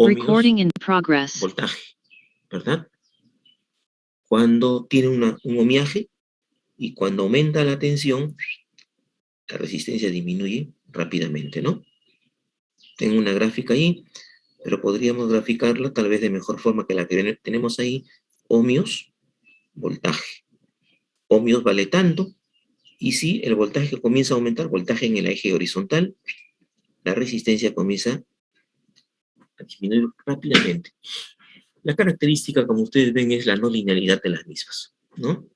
ohmios, Recording in progress. voltaje, ¿verdad? Cuando tiene un ohmiaje y cuando aumenta la tensión, la resistencia disminuye rápidamente, ¿no? Tengo una gráfica ahí, pero podríamos graficarla tal vez de mejor forma que la que tenemos ahí. Ohmios, voltaje. Ohmios vale tanto, y si el voltaje comienza a aumentar, voltaje en el eje horizontal, la resistencia comienza a disminuir rápidamente. La característica, como ustedes ven, es la no linealidad de las mismas, ¿no?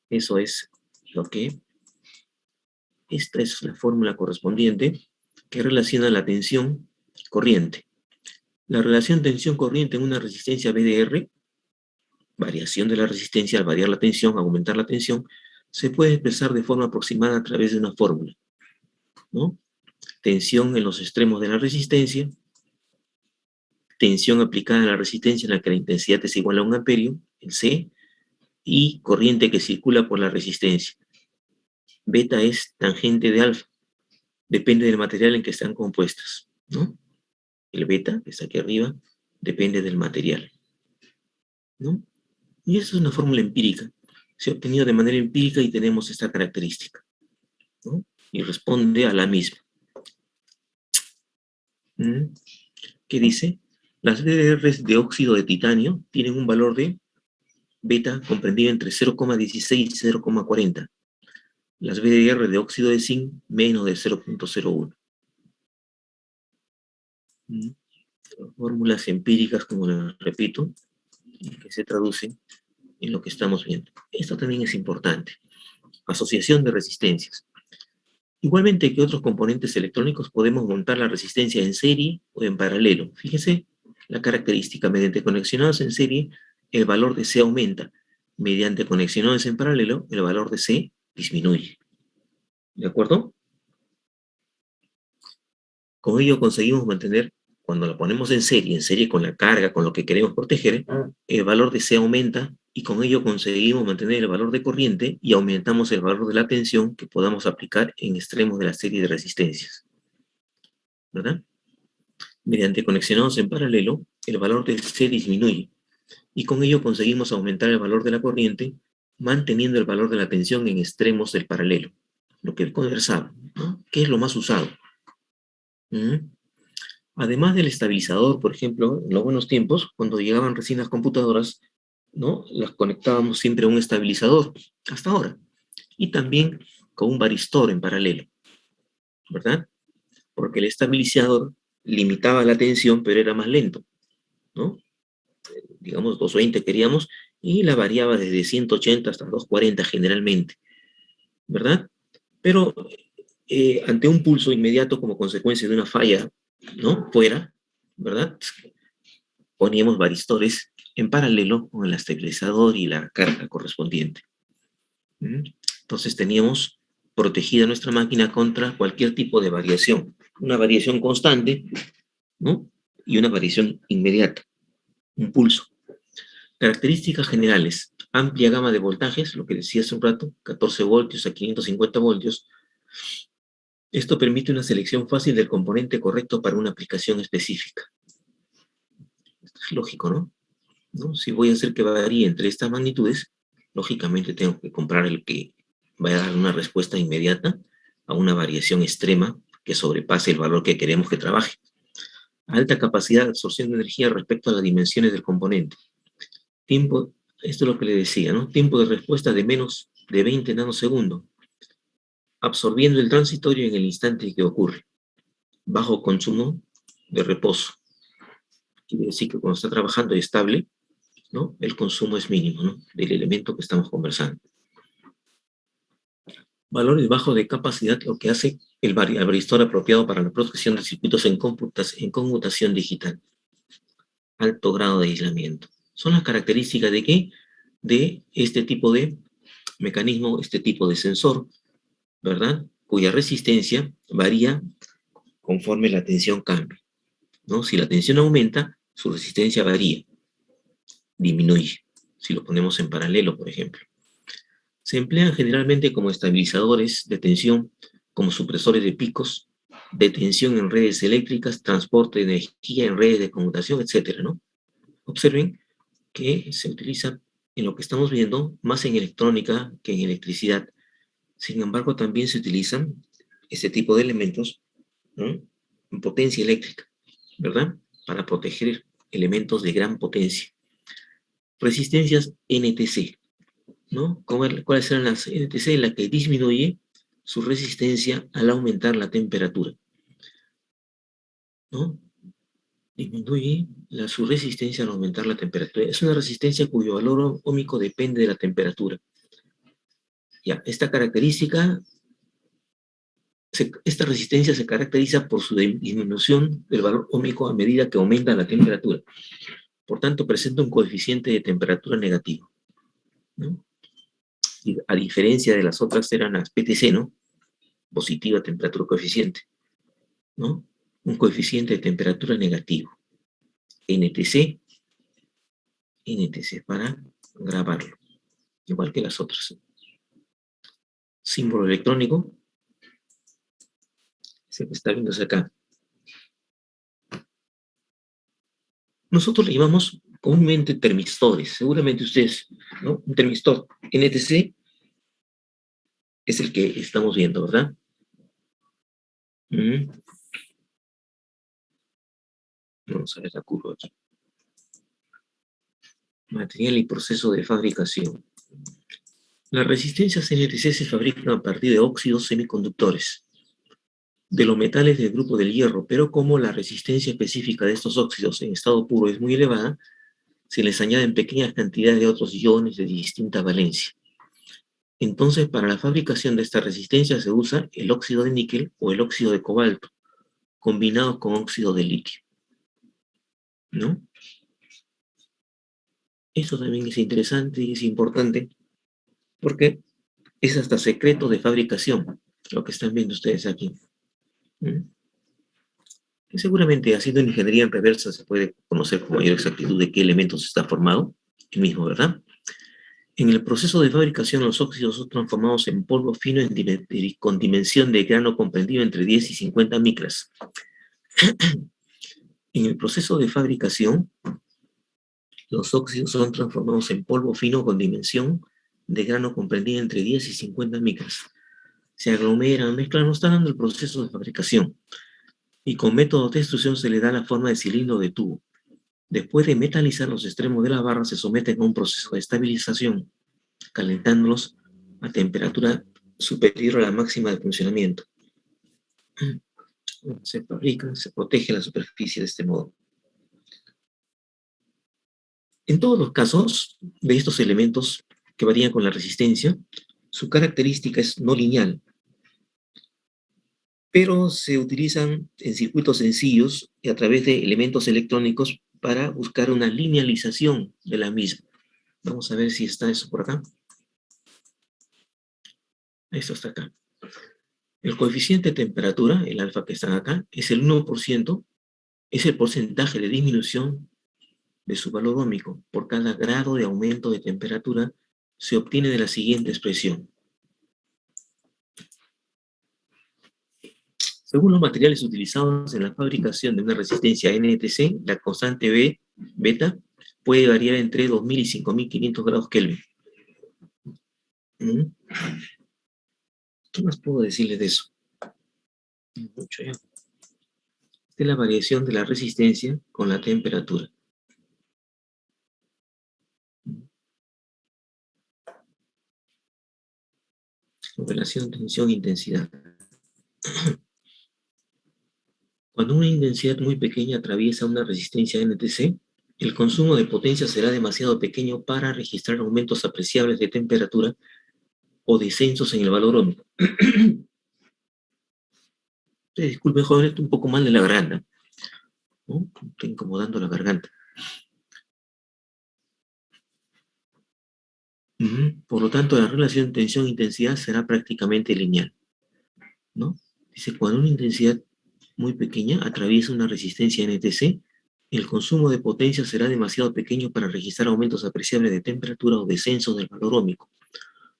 Eso es lo que... Esta es la fórmula correspondiente que relaciona la tensión corriente. La relación tensión-corriente en una resistencia VDR, variación de la resistencia al variar la tensión, aumentar la tensión, se puede expresar de forma aproximada a través de una fórmula, ¿no? Tensión en los extremos de la resistencia, tensión aplicada a la resistencia en la que la intensidad es igual a 1 amperio, el C, y corriente que circula por la resistencia. Beta es tangente de alfa, depende del material en que están compuestas, ¿no? El beta, que está aquí arriba, depende del material, ¿no? Y eso es una fórmula empírica. Se ha obtenido de manera empírica y tenemos esta característica, ¿no? Y responde a la misma. ¿Qué dice? Las VDRs de óxido de titanio tienen un valor de beta comprendido entre 0,16 y 0,40. Las VDR de óxido de zinc menos de 0,01. Fórmulas empíricas, como les repito, que se traducen en lo que estamos viendo. Esto también es importante. Asociación de resistencias. Igualmente que otros componentes electrónicos, podemos montar la resistencia en serie o en paralelo. Fíjense la característica: mediante conexionados en serie, el valor de C aumenta. Mediante conexionados en paralelo, el valor de C disminuye. ¿De acuerdo? Con ello conseguimos mantener, cuando la ponemos en serie con la carga, con lo que queremos proteger, el valor de C aumenta, y con ello conseguimos mantener el valor de corriente y aumentamos el valor de la tensión que podamos aplicar en extremos de la serie de resistencias, ¿verdad? Mediante conexionados en paralelo, el valor de C disminuye, y con ello conseguimos aumentar el valor de la corriente, manteniendo el valor de la tensión en extremos del paralelo, lo que conversaba, ¿no? ¿Qué es lo más usado? Además del estabilizador, por ejemplo, en los buenos tiempos, cuando llegaban recién las computadoras, ¿no? Las conectábamos siempre a un estabilizador, hasta ahora, y también con un varistor en paralelo, ¿verdad? Porque el estabilizador limitaba la tensión, pero era más lento, ¿no? Digamos 220 queríamos, y la variaba desde 180 hasta 240 generalmente, ¿verdad? Pero ante un pulso inmediato como consecuencia de una falla, ¿no? Fuera, ¿verdad? Poníamos varistores en paralelo con el estabilizador y la carga correspondiente. Entonces teníamos protegida nuestra máquina contra cualquier tipo de variación. Una variación constante, ¿no? Y una variación inmediata, un pulso. Características generales: amplia gama de voltajes, lo que decía hace un rato, 14 voltios a 550 voltios. Esto permite una selección fácil del componente correcto para una aplicación específica. Esto es lógico, ¿no? Si voy a hacer que varíe entre estas magnitudes, lógicamente tengo que comprar el que va a dar una respuesta inmediata a una variación extrema que sobrepase el valor que queremos que trabaje. Alta capacidad de absorción de energía respecto a las dimensiones del componente. Tiempo, esto es lo que le decía, ¿no? Tiempo de respuesta de menos de 20 nanosegundos, absorbiendo el transitorio en el instante que ocurre. Bajo consumo de reposo. Quiere decir que cuando está trabajando estable, ¿no? El consumo es mínimo, ¿no? Del elemento que estamos conversando. Valores bajos de capacidad, lo que hace el varistor apropiado para la producción de circuitos en conmutación digital. Alto grado de aislamiento. Son las características de ¿qué? De este tipo de mecanismo, este tipo de sensor, ¿verdad? Cuya resistencia varía conforme la tensión cambie, ¿no? Si la tensión aumenta, su resistencia varía, disminuye. Si lo ponemos en paralelo, por ejemplo. Se emplean generalmente como estabilizadores de tensión, como supresores de picos, de tensión en redes eléctricas, transporte de energía en redes de conmutación, etcétera, ¿no? Observen que se utiliza en lo que estamos viendo más en electrónica que en electricidad. Sin embargo, también se utilizan este tipo de elementos, ¿no?, en potencia eléctrica, ¿verdad? Para proteger elementos de gran potencia. Resistencias NTC, ¿no? ¿Cuáles serán las NTC? La que disminuye su resistencia al aumentar la temperatura, ¿no? Disminuye su resistencia al aumentar la temperatura. Es una resistencia cuyo valor óhmico depende de la temperatura. Ya, esta característica, esta resistencia se caracteriza por su disminución del valor óhmico a medida que aumenta la temperatura. Por tanto, presenta un coeficiente de temperatura negativo, ¿no? Y a diferencia de las otras eran las PTC, ¿no? Positiva temperatura coeficiente, ¿no? Un coeficiente de temperatura negativo. NTC, NTC para grabarlo, igual que las otras. Símbolo electrónico, se está viendo acá. Nosotros le llamamos comúnmente termistores, seguramente ustedes, ¿no? Un termistor NTC es el que estamos viendo, ¿verdad? Vamos a ver la curva aquí. Material y proceso de fabricación. Las resistencias NTC se fabrican a partir de óxidos semiconductores de los metales del grupo del hierro, pero como la resistencia específica de estos óxidos en estado puro es muy elevada, se les añaden pequeñas cantidades de otros iones de distinta valencia. Entonces, para la fabricación de esta resistencia se usa el óxido de níquel o el óxido de cobalto, combinados con óxido de litio, ¿no? Esto también es interesante y es importante porque es hasta secreto de fabricación, lo que están viendo ustedes aquí. Que seguramente haciendo ingeniería en reversa se puede conocer con mayor exactitud de qué elementos está formado, el mismo, ¿verdad? En el proceso de fabricación, los óxidos son transformados en polvo fino con dimensión de grano comprendido entre 10 y 50 micras. En el proceso de fabricación, los óxidos son transformados en polvo fino con dimensión de grano comprendida entre 10 y 50 micras. Se aglomeran, mezclan, no está dando el proceso de fabricación. Y con método de extrusión se le da la forma de cilindro de tubo. Después de metalizar los extremos de la barra, se someten a un proceso de estabilización, calentándolos a temperatura superior a la máxima de funcionamiento. Se fabrican, se protege la superficie de este modo. En todos los casos de estos elementos que varían con la resistencia, su característica es no lineal, pero se utilizan en circuitos sencillos y a través de elementos electrónicos para buscar una linealización de la misma. Vamos a ver si está eso por acá. Esto está acá. El coeficiente de temperatura, el alfa que está acá, es el 1%, es el porcentaje de disminución de su valor óhmico. Por cada grado de aumento de temperatura se obtiene de la siguiente expresión. Según los materiales utilizados en la fabricación de una resistencia NTC, la constante B, beta, puede variar entre 2000 y 5500 grados Kelvin. ¿Qué más puedo decirles de eso? Mucho ya. Esta es la variación de la resistencia con la temperatura. Relación tensión-intensidad. Cuando una intensidad muy pequeña atraviesa una resistencia NTC, el consumo de potencia será demasiado pequeño para registrar aumentos apreciables de temperatura o descensos en el valor óhmico. Disculpe, joven, estoy un poco mal de la garganta, ¿no? Estoy incomodando la garganta. Por lo tanto, la relación tensión-intensidad será prácticamente lineal, ¿no? Dice, cuando una intensidad muy pequeña atraviesa una resistencia NTC, el consumo de potencia será demasiado pequeño para registrar aumentos apreciables de temperatura o descensos del valor óhmico.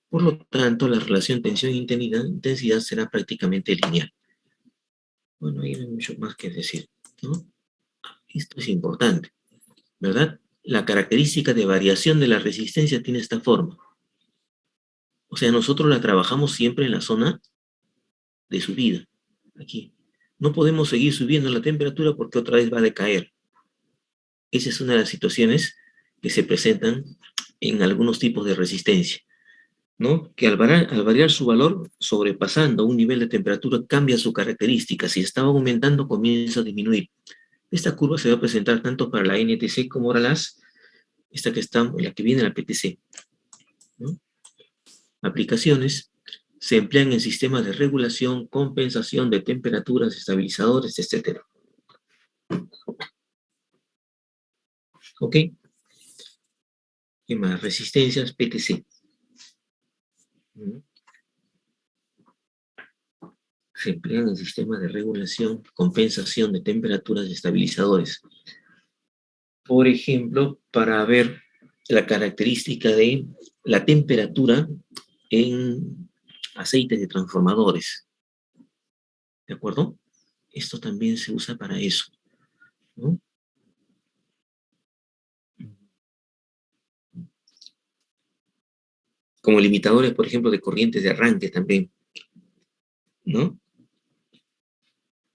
Por lo tanto, la relación tensión-intensidad será prácticamente lineal. Bueno, ahí no hay mucho más que decir, ¿no? Esto es importante, ¿verdad? La característica de variación de la resistencia tiene esta forma. O sea, nosotros la trabajamos siempre en la zona de subida, aquí. No podemos seguir subiendo la temperatura porque otra vez va a decaer. Esa es una de las situaciones que se presentan en algunos tipos de resistencia, ¿no? Que al variar su valor, sobrepasando un nivel de temperatura, cambia su característica. Si estaba aumentando, comienza a disminuir. Esta curva se va a presentar tanto para la NTC como para esta que está, la que viene en la PTC, ¿no? Aplicaciones se emplean en sistemas de regulación, compensación de temperaturas, estabilizadores, etc. ¿Ok? ¿Qué más? Resistencias PTC. ¿Mm? Se emplean en sistemas de regulación, compensación de temperaturas y estabilizadores. Por ejemplo, para ver la característica de la temperatura en aceites de transformadores. ¿De acuerdo? Esto también se usa para eso, ¿no? Como limitadores, por ejemplo, de corrientes de arranque también, ¿no?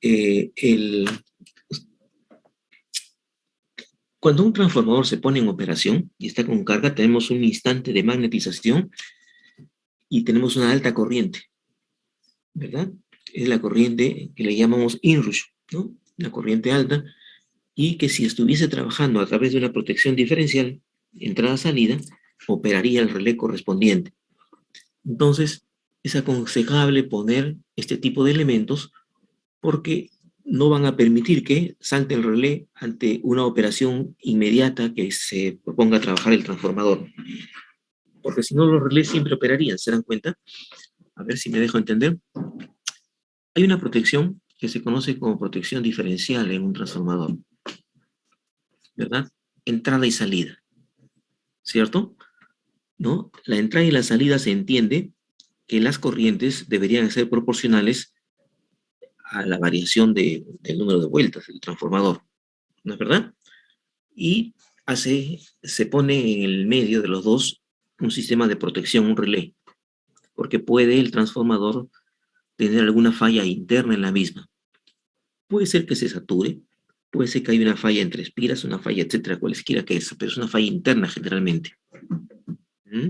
Eh, el, Cuando un transformador se pone en operación y está con carga, tenemos un instante de magnetización y tenemos una alta corriente, ¿verdad? Es la corriente que le llamamos inrush, ¿no? La corriente alta, y que si estuviese trabajando a través de una protección diferencial, entrada-salida, operaría el relé correspondiente. Entonces, es aconsejable poner este tipo de elementos porque no van a permitir que salte el relé ante una operación inmediata que se proponga trabajar el transformador. Porque si no, los relés siempre operarían, ¿se dan cuenta? A ver si me dejo entender. Hay una protección que se conoce como protección diferencial en un transformador, ¿verdad? Entrada y salida, ¿cierto? ¿No? La entrada y la salida se entiende que las corrientes deberían ser proporcionales a la variación del número de vueltas del transformador, ¿no es verdad? Y se pone en el medio de los dos un sistema de protección, un relé, porque puede el transformador tener alguna falla interna en la misma. Puede ser que se sature, puede ser que haya una falla entre espiras, una falla, etcétera, cualesquiera que es, pero es una falla interna generalmente. ¿Mm?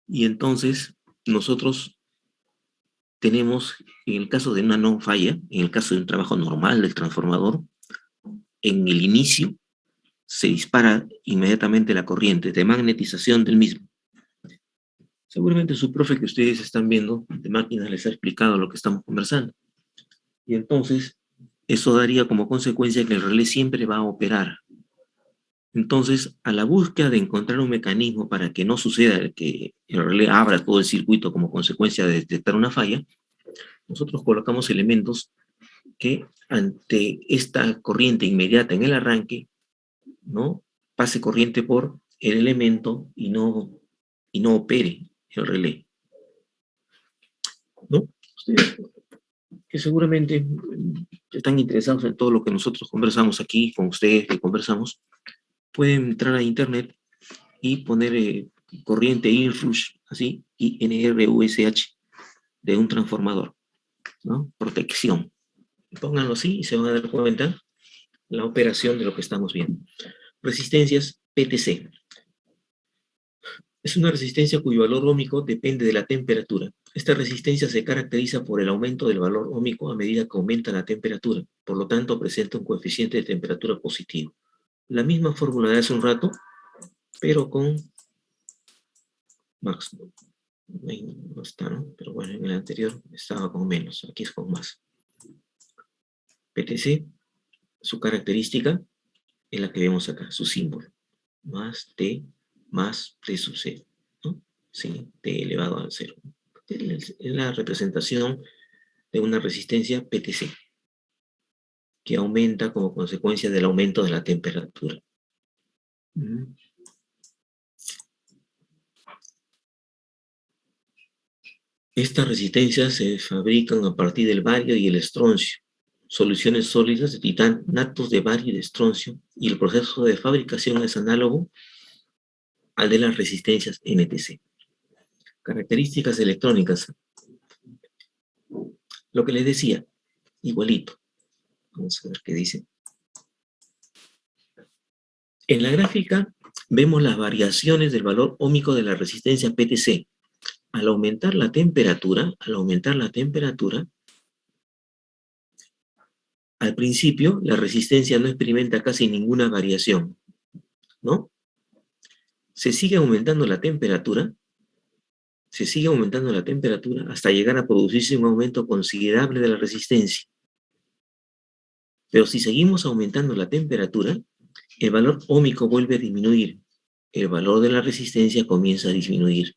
Y entonces nosotros tenemos, en el caso de una no falla, en el caso de un trabajo normal del transformador, en el inicio se dispara inmediatamente la corriente de magnetización del mismo. Seguramente su profe que ustedes están viendo de máquinas les ha explicado lo que estamos conversando. Y entonces, eso daría como consecuencia que el relé siempre va a operar. Entonces, a la búsqueda de encontrar un mecanismo para que no suceda que el relé abra todo el circuito como consecuencia de detectar una falla, nosotros colocamos elementos que ante esta corriente inmediata en el arranque, ¿no? Pase corriente por el elemento y no opere el relé, ¿no? Ustedes que seguramente están interesados en todo lo que nosotros conversamos aquí, con ustedes que conversamos, pueden entrar a internet y poner corriente INRUSH, así, INRUSH, de un transformador, ¿no? Protección. Pónganlo así y se van a dar cuenta la operación de lo que estamos viendo. Resistencias PTC. Es una resistencia cuyo valor óhmico depende de la temperatura. Esta resistencia se caracteriza por el aumento del valor óhmico a medida que aumenta la temperatura, por lo tanto presenta un coeficiente de temperatura positivo. La misma fórmula de hace un rato, pero con máximo. Ahí no está, ¿no? Pero bueno, en el anterior estaba con menos, aquí es con más. PTC, su característica es la que vemos acá, su símbolo. Más T sub 0, ¿no? Sí, T elevado al 0. Es la representación de una resistencia PTC, que aumenta como consecuencia del aumento de la temperatura. Estas resistencias se fabrican a partir del bario y el estroncio, soluciones sólidas de titanatos de bario y de estroncio, y el proceso de fabricación es análogo al de las resistencias NTC. Características electrónicas, lo que les decía, igualito. Vamos a ver qué dice. En la gráfica vemos las variaciones del valor óhmico de la resistencia PTC. Al aumentar la temperatura, al principio la resistencia no experimenta casi ninguna variación, ¿no? Se sigue aumentando la temperatura hasta llegar a producirse un aumento considerable de la resistencia. Pero si seguimos aumentando la temperatura, el valor óhmico vuelve a disminuir. El valor de la resistencia comienza a disminuir.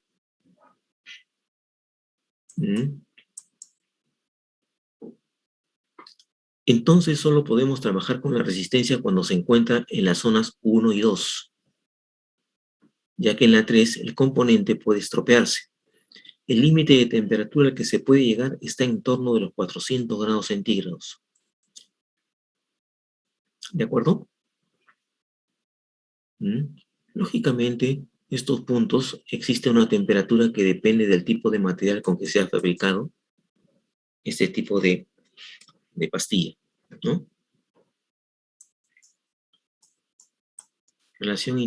¿Mm? Entonces solo podemos trabajar con la resistencia cuando se encuentra en las zonas 1 y 2, ya que en la 3 el componente puede estropearse. El límite de temperatura al que se puede llegar está en torno de los 400 grados centígrados. ¿De acuerdo? Lógicamente, estos puntos existe una temperatura que depende del tipo de material con que se ha fabricado este tipo de pastilla, ¿no? Relación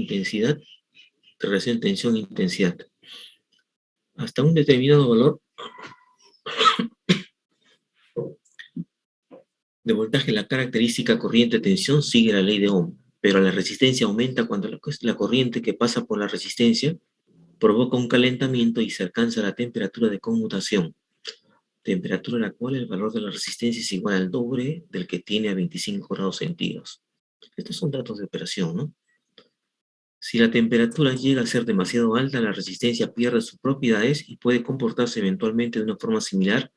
tensión-intensidad. Hasta un determinado valor de voltaje, la característica corriente-tensión sigue la ley de Ohm, pero la resistencia aumenta cuando la corriente que pasa por la resistencia provoca un calentamiento y se alcanza la temperatura de conmutación, temperatura a la cual el valor de la resistencia es igual al doble del que tiene a 25 grados centígrados. Estos son datos de operación, ¿no? Si la temperatura llega a ser demasiado alta, la resistencia pierde sus propiedades y puede comportarse eventualmente de una forma similar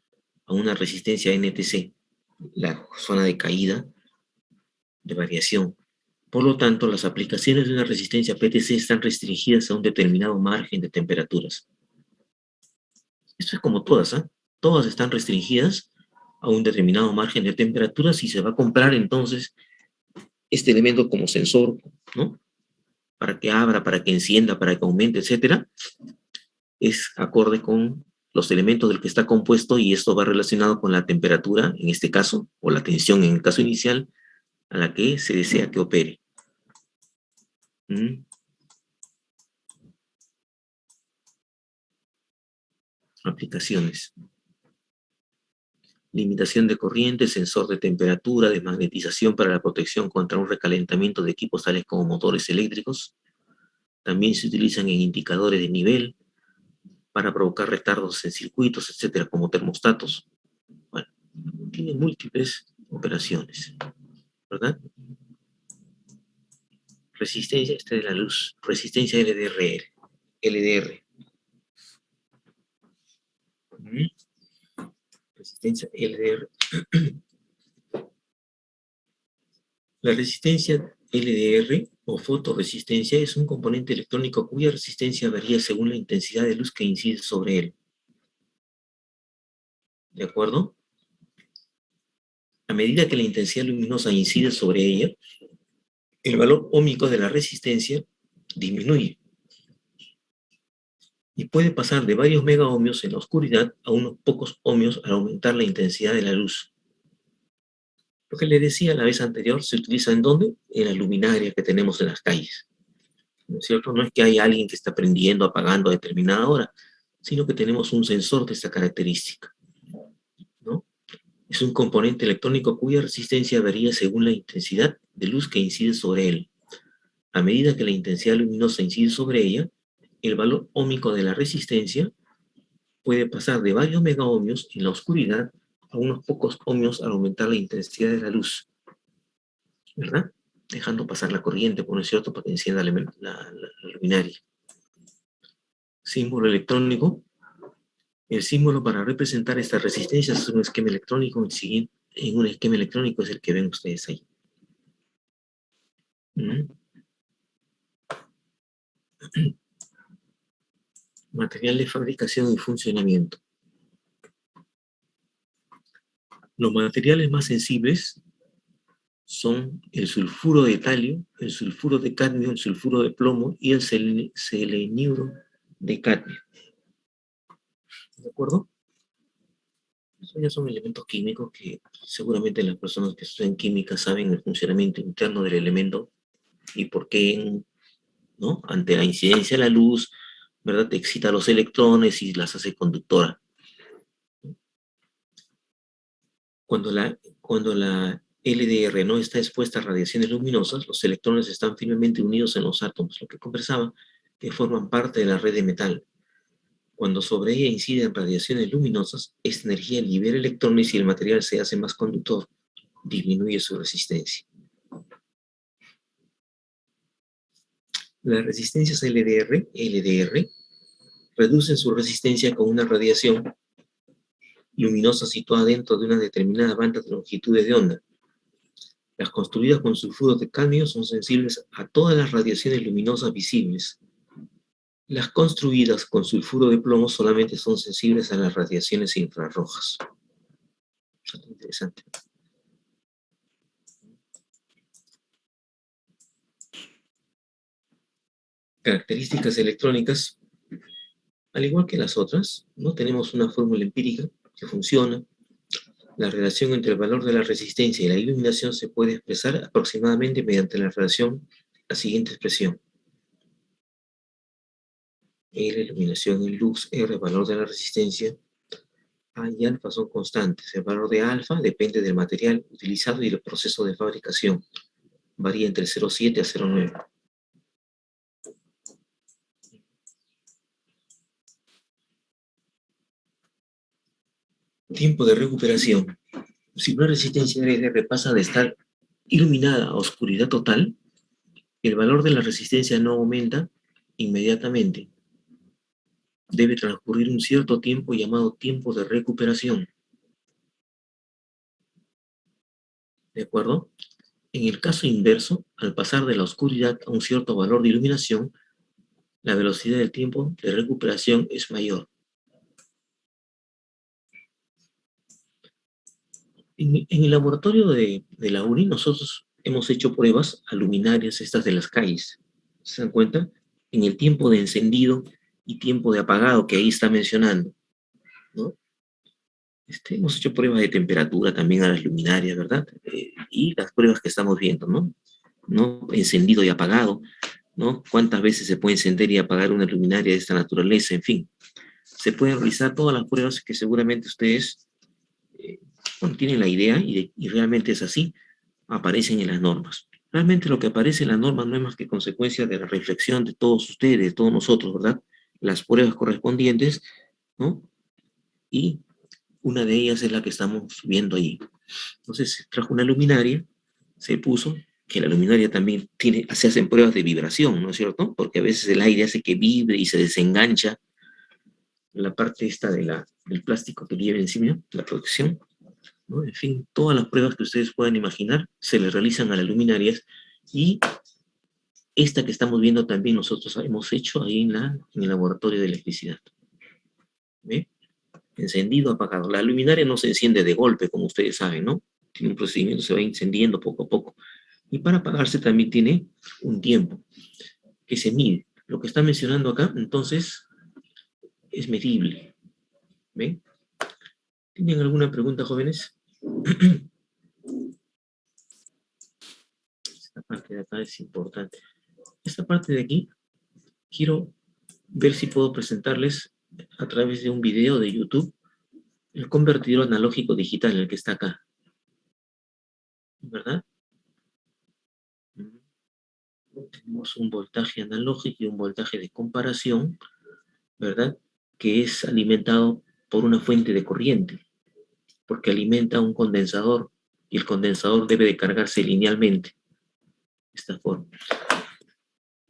a una resistencia NTC, la zona de caída de variación. Por lo tanto, las aplicaciones de una resistencia PTC están restringidas a un determinado margen de temperaturas. Esto es como todas, ¿eh? Todas están restringidas a un determinado margen de temperaturas y se va a comprar entonces este elemento como sensor, ¿no? Para que abra, para que encienda, para que aumente, etcétera, es acorde con los elementos del que está compuesto y esto va relacionado con la temperatura, en este caso, o la tensión en el caso inicial, a la que se desea que opere. ¿Mm? Aplicaciones. Limitación de corriente, sensor de temperatura, desmagnetización para la protección contra un recalentamiento de equipos tales como motores eléctricos. También se utilizan en indicadores de nivel para provocar retardos en circuitos, etcétera, como termostatos. Bueno, tiene múltiples operaciones, ¿verdad? Resistencia esta de la luz, resistencia LDR. Resistencia LDR. La resistencia LDR o fotoresistencia es un componente electrónico cuya resistencia varía según la intensidad de luz que incide sobre él. ¿De acuerdo? A medida que la intensidad luminosa incide sobre ella, el valor óhmico de la resistencia disminuye y puede pasar de varios megaohmios en la oscuridad a unos pocos ohmios al aumentar la intensidad de la luz. Lo que les decía la vez anterior, se utiliza ¿en dónde? En las luminarias que tenemos en las calles. ¿No es cierto? No es que hay alguien que está prendiendo, apagando a determinada hora, sino que tenemos un sensor de esta característica, ¿no? Es un componente electrónico cuya resistencia varía según la intensidad de luz que incide sobre él. A medida que la intensidad luminosa incide sobre ella, el valor óhmico de la resistencia puede pasar de varios megaohmios en la oscuridad a unos pocos ohmios al aumentar la intensidad de la luz, ¿verdad? Dejando pasar la corriente, por no es cierto, para que encienda la luminaria. Símbolo electrónico. El símbolo para representar esta resistencia es un esquema electrónico. El siguiente, en un esquema electrónico es el que ven ustedes ahí. Material de fabricación y funcionamiento. Los materiales más sensibles son el sulfuro de talio, el sulfuro de cadmio, el sulfuro de plomo y el seleniuro de cadmio. ¿De acuerdo? Esos ya son elementos químicos que seguramente las personas que estudian química saben el funcionamiento interno del elemento y por qué, ¿no? Ante la incidencia de la luz, ¿verdad? Excita los electrones y las hace conductoras. Cuando la LDR no está expuesta a radiaciones luminosas, los electrones están firmemente unidos en los átomos, lo que conversaba, que forman parte de la red de metal. Cuando sobre ella inciden radiaciones luminosas, esta energía libera electrones y el material se hace más conductor, disminuye su resistencia. Las resistencias LDR reducen su resistencia con una radiación luminosa situada dentro de una determinada banda de longitudes de onda. Las construidas con sulfuro de cadmio son sensibles a todas las radiaciones luminosas visibles. Las construidas con sulfuro de plomo solamente son sensibles a las radiaciones infrarrojas. Interesante. Características electrónicas. Al igual que las otras, no tenemos una fórmula empírica que funciona. La relación entre el valor de la resistencia y la iluminación se puede expresar aproximadamente mediante la siguiente expresión. L, iluminación en luz, R, valor de la resistencia, A y alfa son constantes. El valor de alfa depende del material utilizado y del proceso de fabricación. Varía entre 0,7 a 0,9. Tiempo de recuperación. Si una resistencia LDR pasa de estar iluminada a oscuridad total, el valor de la resistencia no aumenta inmediatamente. Debe transcurrir un cierto tiempo llamado tiempo de recuperación. ¿De acuerdo? En el caso inverso, al pasar de la oscuridad a un cierto valor de iluminación, la velocidad del tiempo de recuperación es mayor. En el laboratorio de la UNI nosotros hemos hecho pruebas a luminarias estas de las calles. ¿Se dan cuenta? En el tiempo de encendido y tiempo de apagado que ahí está mencionando, ¿no? Hemos hecho pruebas de temperatura también a las luminarias, ¿verdad? Y las pruebas que estamos viendo, ¿no? ¿No? Encendido y apagado, ¿no? ¿Cuántas veces se puede encender y apagar una luminaria de esta naturaleza? En fin, se pueden realizar todas las pruebas que seguramente ustedes tienen la idea y realmente es así, aparecen en las normas. Realmente lo que aparece en las normas no es más que consecuencia de la reflexión de todos ustedes, de todos nosotros, ¿verdad? Las pruebas correspondientes, ¿no? Y una de ellas es la que estamos viendo ahí. Entonces se trajo una luminaria, se puso, que la luminaria también se hacen pruebas de vibración, ¿no es cierto? Porque a veces el aire hace que vibre y se desengancha la parte esta del plástico que lleva encima, la protección, ¿no? En fin, todas las pruebas que ustedes puedan imaginar se les realizan a las luminarias y esta que estamos viendo también nosotros hemos hecho ahí en el laboratorio de electricidad. ¿Ve? Encendido, apagado. La luminaria no se enciende de golpe, como ustedes saben, ¿no? Tiene un procedimiento, se va encendiendo poco a poco. Y para apagarse también tiene un tiempo que se mide. Lo que está mencionando acá, entonces, es medible. ¿Ven? ¿Tienen alguna pregunta, jóvenes? Esta parte de acá es importante. Esta parte de aquí, quiero ver si puedo presentarles a través de un video de YouTube el convertidor analógico digital, el que está acá. ¿Verdad? Tenemos un voltaje analógico y un voltaje de comparación, ¿verdad? Que es alimentado por una fuente de corriente, porque alimenta un condensador y el condensador debe de cargarse linealmente, de esta forma.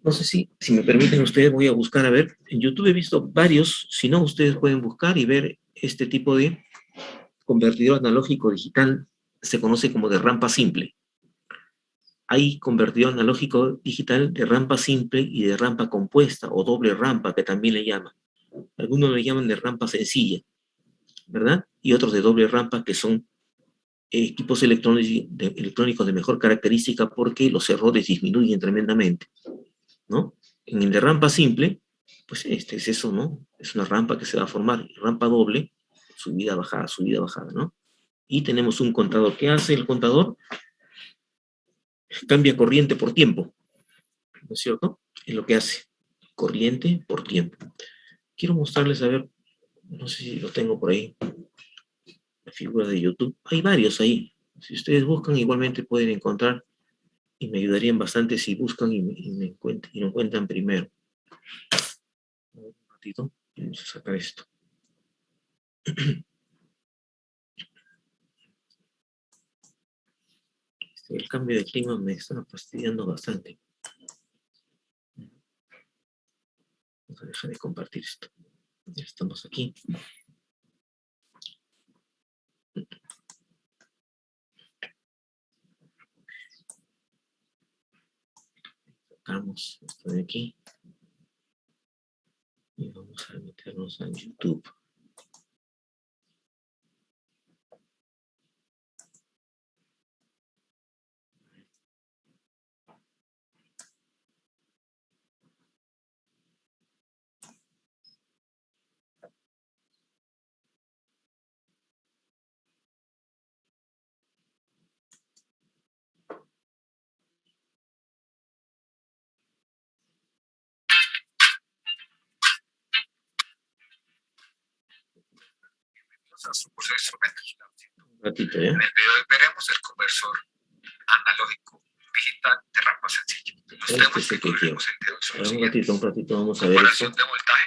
No sé si me permiten ustedes, voy a buscar, a ver, en YouTube he visto varios, si no, ustedes pueden buscar y ver este tipo de convertidor analógico digital, se conoce como de rampa simple. Hay convertidor analógico digital de rampa simple y de rampa compuesta, o doble rampa, que también le llaman. Algunos le llaman de rampa sencilla, ¿verdad? Y otros de doble rampa que son equipos electrónicos de mejor característica porque los errores disminuyen tremendamente, ¿no? En el de rampa simple, pues este es eso, ¿no? Es una rampa que se va a formar, rampa doble, subida, bajada, ¿no? Y tenemos un contador. ¿Qué hace el contador? Cambia corriente por tiempo, ¿no es cierto? Es lo que hace, corriente por tiempo. Quiero mostrarles, a ver, no sé si lo tengo por ahí, la figura de YouTube. Hay varios ahí. Si ustedes buscan, igualmente pueden encontrar y me ayudarían bastante si buscan y lo encuentran primero. Un ratito, vamos a sacar esto. El cambio de clima me está fastidiando bastante. Vamos a dejar de compartir esto. Ya estamos aquí. Sacamos esto de aquí. Y vamos a meternos en YouTube. A su curso de instrumentos. Un ratito, ¿ya? En el video veremos el conversor analógico digital de rampa sencilla. Los temas Es el que quiero. son los Un siguientes. ratito, vamos a ver Comparación esto. de voltaje.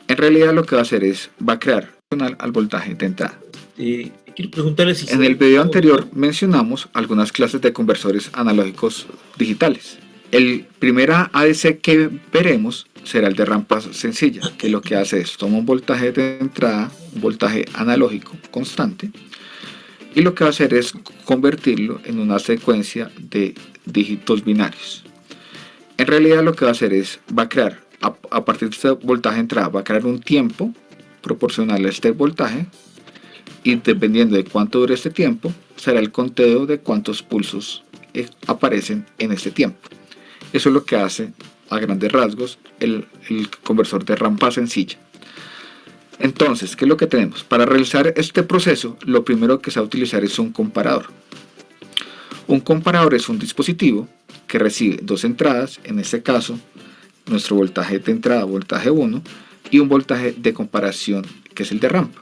En realidad lo que va a hacer es, va a crear al voltaje de entrada. Quiero preguntarles si... En el video anterior mencionamos algunas clases de conversores analógicos digitales. El primer ADC que veremos será el de rampa sencilla, que lo que hace es toma un voltaje de entrada, un voltaje analógico constante, y lo que va a hacer es convertirlo en una secuencia de dígitos binarios. En realidad lo que va a hacer es, va a crear, a partir de este voltaje de entrada, va a crear un tiempo proporcional a este voltaje, y dependiendo de cuánto dure este tiempo, será el conteo de cuántos pulsos aparecen en este tiempo. Eso es lo que hace, a grandes rasgos, el conversor de rampa sencilla. Entonces, ¿qué es lo que tenemos? Para realizar este proceso, lo primero que se va a utilizar es un comparador. Un comparador es un dispositivo que recibe dos entradas, en este caso, nuestro voltaje de entrada, voltaje 1, y un voltaje de comparación, que es el de rampa.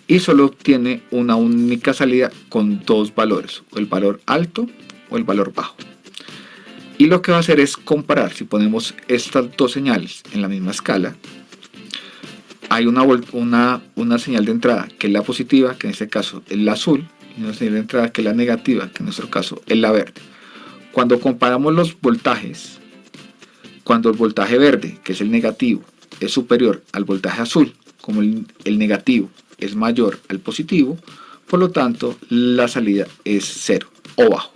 Y solo tiene una única salida con dos valores, o el valor alto o el valor bajo. Y lo que va a hacer es comparar, si ponemos estas dos señales en la misma escala, hay una señal de entrada que es la positiva, que en este caso es la azul, y una señal de entrada que es la negativa, que en nuestro caso es la verde. Cuando comparamos los voltajes, cuando el voltaje verde, que es el negativo, es superior al voltaje azul, como el negativo es mayor al positivo, por lo tanto la salida es 0 o bajo.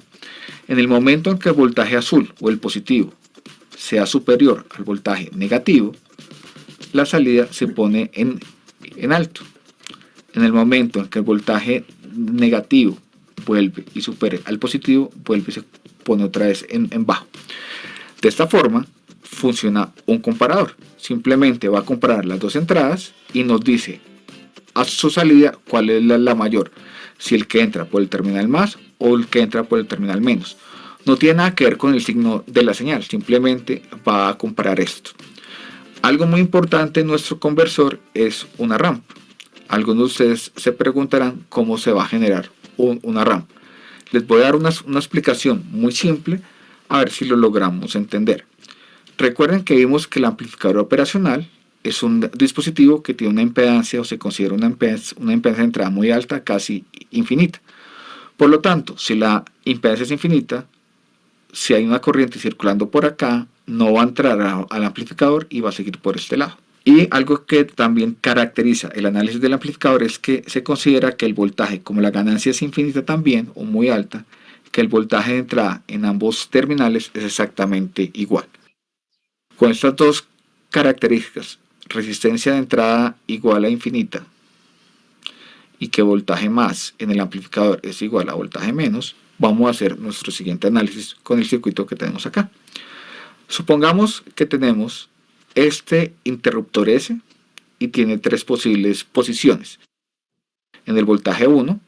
En el momento en que el voltaje azul o el positivo sea superior al voltaje negativo, la salida se pone en alto. En el momento en que el voltaje negativo vuelve y supere al positivo, vuelve y se pone otra vez en bajo. De esta forma funciona un comparador. Simplemente va a comparar las dos entradas y nos dice a su salida cuál es la mayor, si el que entra por el terminal más o el que entra por el terminal menos. No tiene nada que ver con el signo de la señal, simplemente va a comparar esto. Algo muy importante en nuestro conversor es una rampa. Algunos de ustedes se preguntarán cómo se va a generar una rampa. Les voy a dar una explicación muy simple, a ver si lo logramos entender. Recuerden que vimos que el amplificador operacional es un dispositivo que tiene una impedancia o se considera una impedancia de entrada muy alta, casi infinita. Por lo tanto, si la impedancia es infinita, si hay una corriente circulando por acá, no va a entrar al amplificador y va a seguir por este lado. Y algo que también caracteriza el análisis del amplificador es que se considera que el voltaje, como la ganancia es infinita también, o muy alta, que el voltaje de entrada en ambos terminales es exactamente igual. Con estas dos características, resistencia de entrada igual a infinita y que voltaje más en el amplificador es igual a voltaje menos, vamos a hacer nuestro siguiente análisis con el circuito que tenemos acá. Supongamos que tenemos este interruptor S y tiene tres posibles posiciones. En el voltaje 1,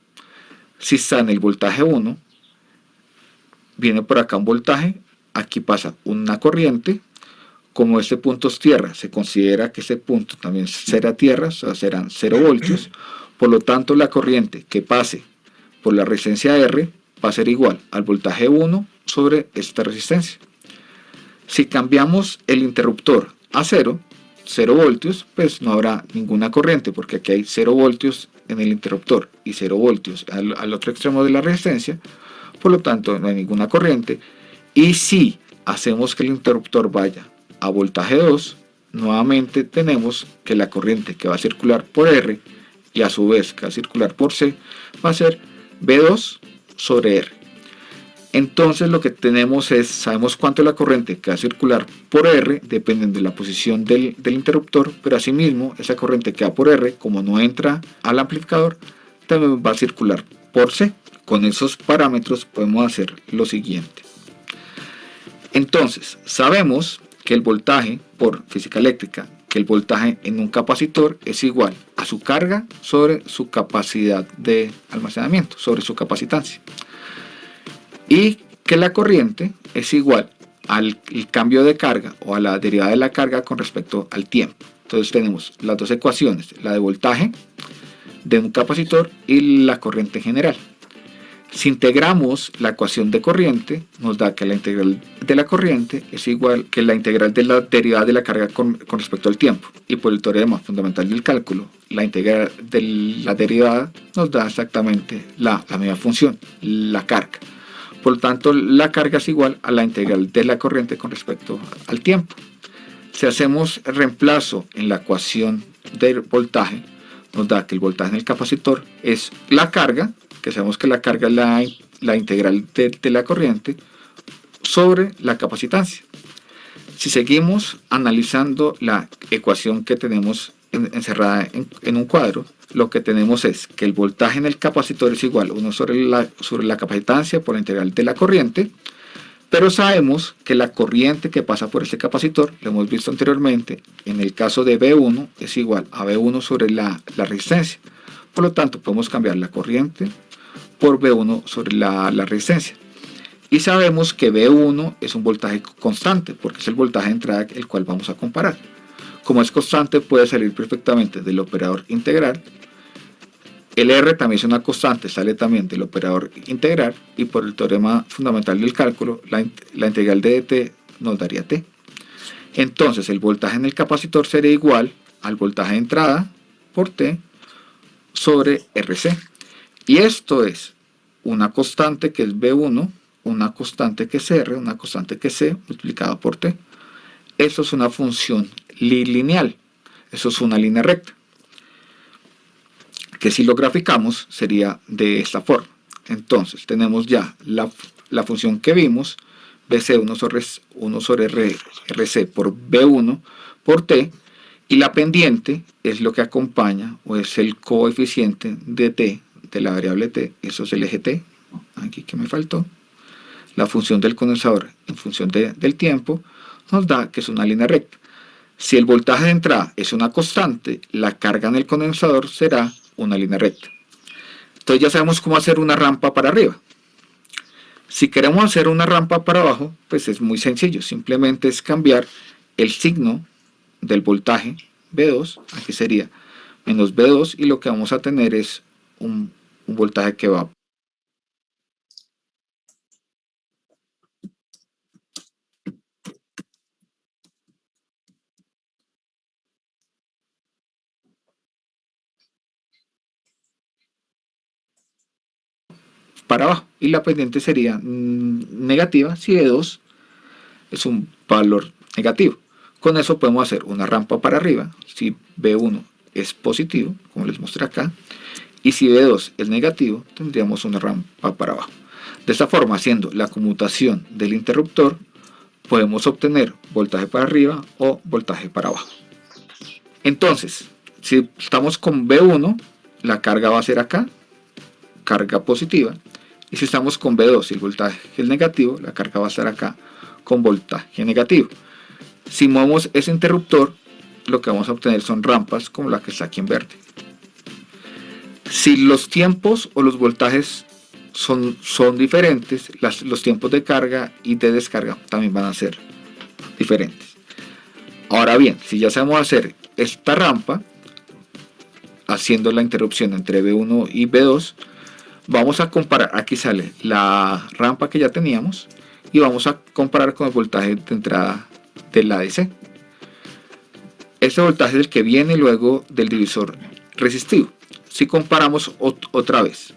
si está en el voltaje 1, viene por acá un voltaje, aquí pasa una corriente. Como este punto es tierra, se considera que este punto también será tierra, o sea, serán 0 voltios. Por lo tanto, la corriente que pase por la resistencia R va a ser igual al voltaje 1 sobre esta resistencia. Si cambiamos el interruptor a 0 voltios, pues no habrá ninguna corriente, porque aquí hay 0 voltios en el interruptor y 0 voltios al otro extremo de la resistencia. Por lo tanto, no hay ninguna corriente. Y si hacemos que el interruptor vaya a voltaje 2, nuevamente tenemos que la corriente que va a circular por R y a su vez que va a circular por C va a ser V2 sobre R. Entonces lo que tenemos es, sabemos cuánto es la corriente que va a circular por R, dependiendo de la posición del interruptor, pero asimismo esa corriente que va por R, como no entra al amplificador, también va a circular por C. Con esos parámetros podemos hacer lo siguiente. Entonces, sabemos que el voltaje, por física eléctrica, que el voltaje en un capacitor es igual a su carga sobre su capacidad de almacenamiento, sobre su capacitancia. Y que la corriente es igual al cambio de carga o a la derivada de la carga con respecto al tiempo. Entonces tenemos las dos ecuaciones, la de voltaje de un capacitor y la corriente general. Si integramos la ecuación de corriente, nos da que la integral de la corriente es igual que la integral de la derivada de la carga con respecto al tiempo. Y por el teorema fundamental del cálculo, la integral de la derivada nos da exactamente la misma función, la carga. Por lo tanto, la carga es igual a la integral de la corriente con respecto al tiempo. Si hacemos reemplazo en la ecuación del voltaje, nos da que el voltaje en el capacitor es la carga, que sabemos que la carga es la integral de la corriente, sobre la capacitancia. Si seguimos analizando la ecuación que tenemos encerrada en un cuadro, lo que tenemos es que el voltaje en el capacitor es igual a 1 sobre la capacitancia por la integral de la corriente, pero sabemos que la corriente que pasa por este capacitor, lo hemos visto anteriormente, en el caso de V1 es igual a V1 sobre la resistencia. Por lo tanto, podemos cambiar la corriente por V1 sobre la resistencia. Y sabemos que V1 es un voltaje constante, porque es el voltaje de entrada el cual vamos a comparar. Como es constante, puede salir perfectamente del operador integral. El R también es una constante, sale también del operador integral, y por el teorema fundamental del cálculo, la integral de dt nos daría t. Entonces el voltaje en el capacitor sería igual al voltaje de entrada por t sobre RC. Y esto es una constante que es V1, una constante que es R, una constante que es C, multiplicada por T. Eso es una función lineal, eso es una línea recta, que si lo graficamos sería de esta forma. Entonces tenemos ya la función que vimos, BC 1 sobre RC por V1 por T, y la pendiente es lo que acompaña, o es el coeficiente de T, de la variable T, eso es el eje T, aquí que me faltó. La función del condensador en función del tiempo nos da que es una línea recta. Si el voltaje de entrada es una constante, la carga en el condensador será una línea recta. Entonces ya sabemos cómo hacer una rampa para arriba. Si queremos hacer una rampa para abajo, pues es muy sencillo, simplemente es cambiar el signo del voltaje V2, aquí sería menos V2, y lo que vamos a tener es un voltaje que va para abajo, y la pendiente sería negativa si B2 es un valor negativo. Con eso podemos hacer una rampa para arriba si B1 es positivo, como les mostré acá, y si B2 es negativo, tendríamos una rampa para abajo. De esta forma, haciendo la conmutación del interruptor, podemos obtener voltaje para arriba o voltaje para abajo. Entonces, si estamos con B1, la carga va a ser acá, carga positiva, y si estamos con B2 y el voltaje es negativo, la carga va a estar acá con voltaje negativo. Si movemos ese interruptor, lo que vamos a obtener son rampas como la que está aquí en verde. Si los tiempos o los voltajes son diferentes, los tiempos de carga y de descarga también van a ser diferentes. Ahora bien, si ya sabemos hacer esta rampa, haciendo la interrupción entre B1 y B2, vamos a comparar, aquí sale la rampa que ya teníamos, y vamos a comparar con el voltaje de entrada del ADC. Este voltaje es el que viene luego del divisor resistivo. Si comparamos otra vez,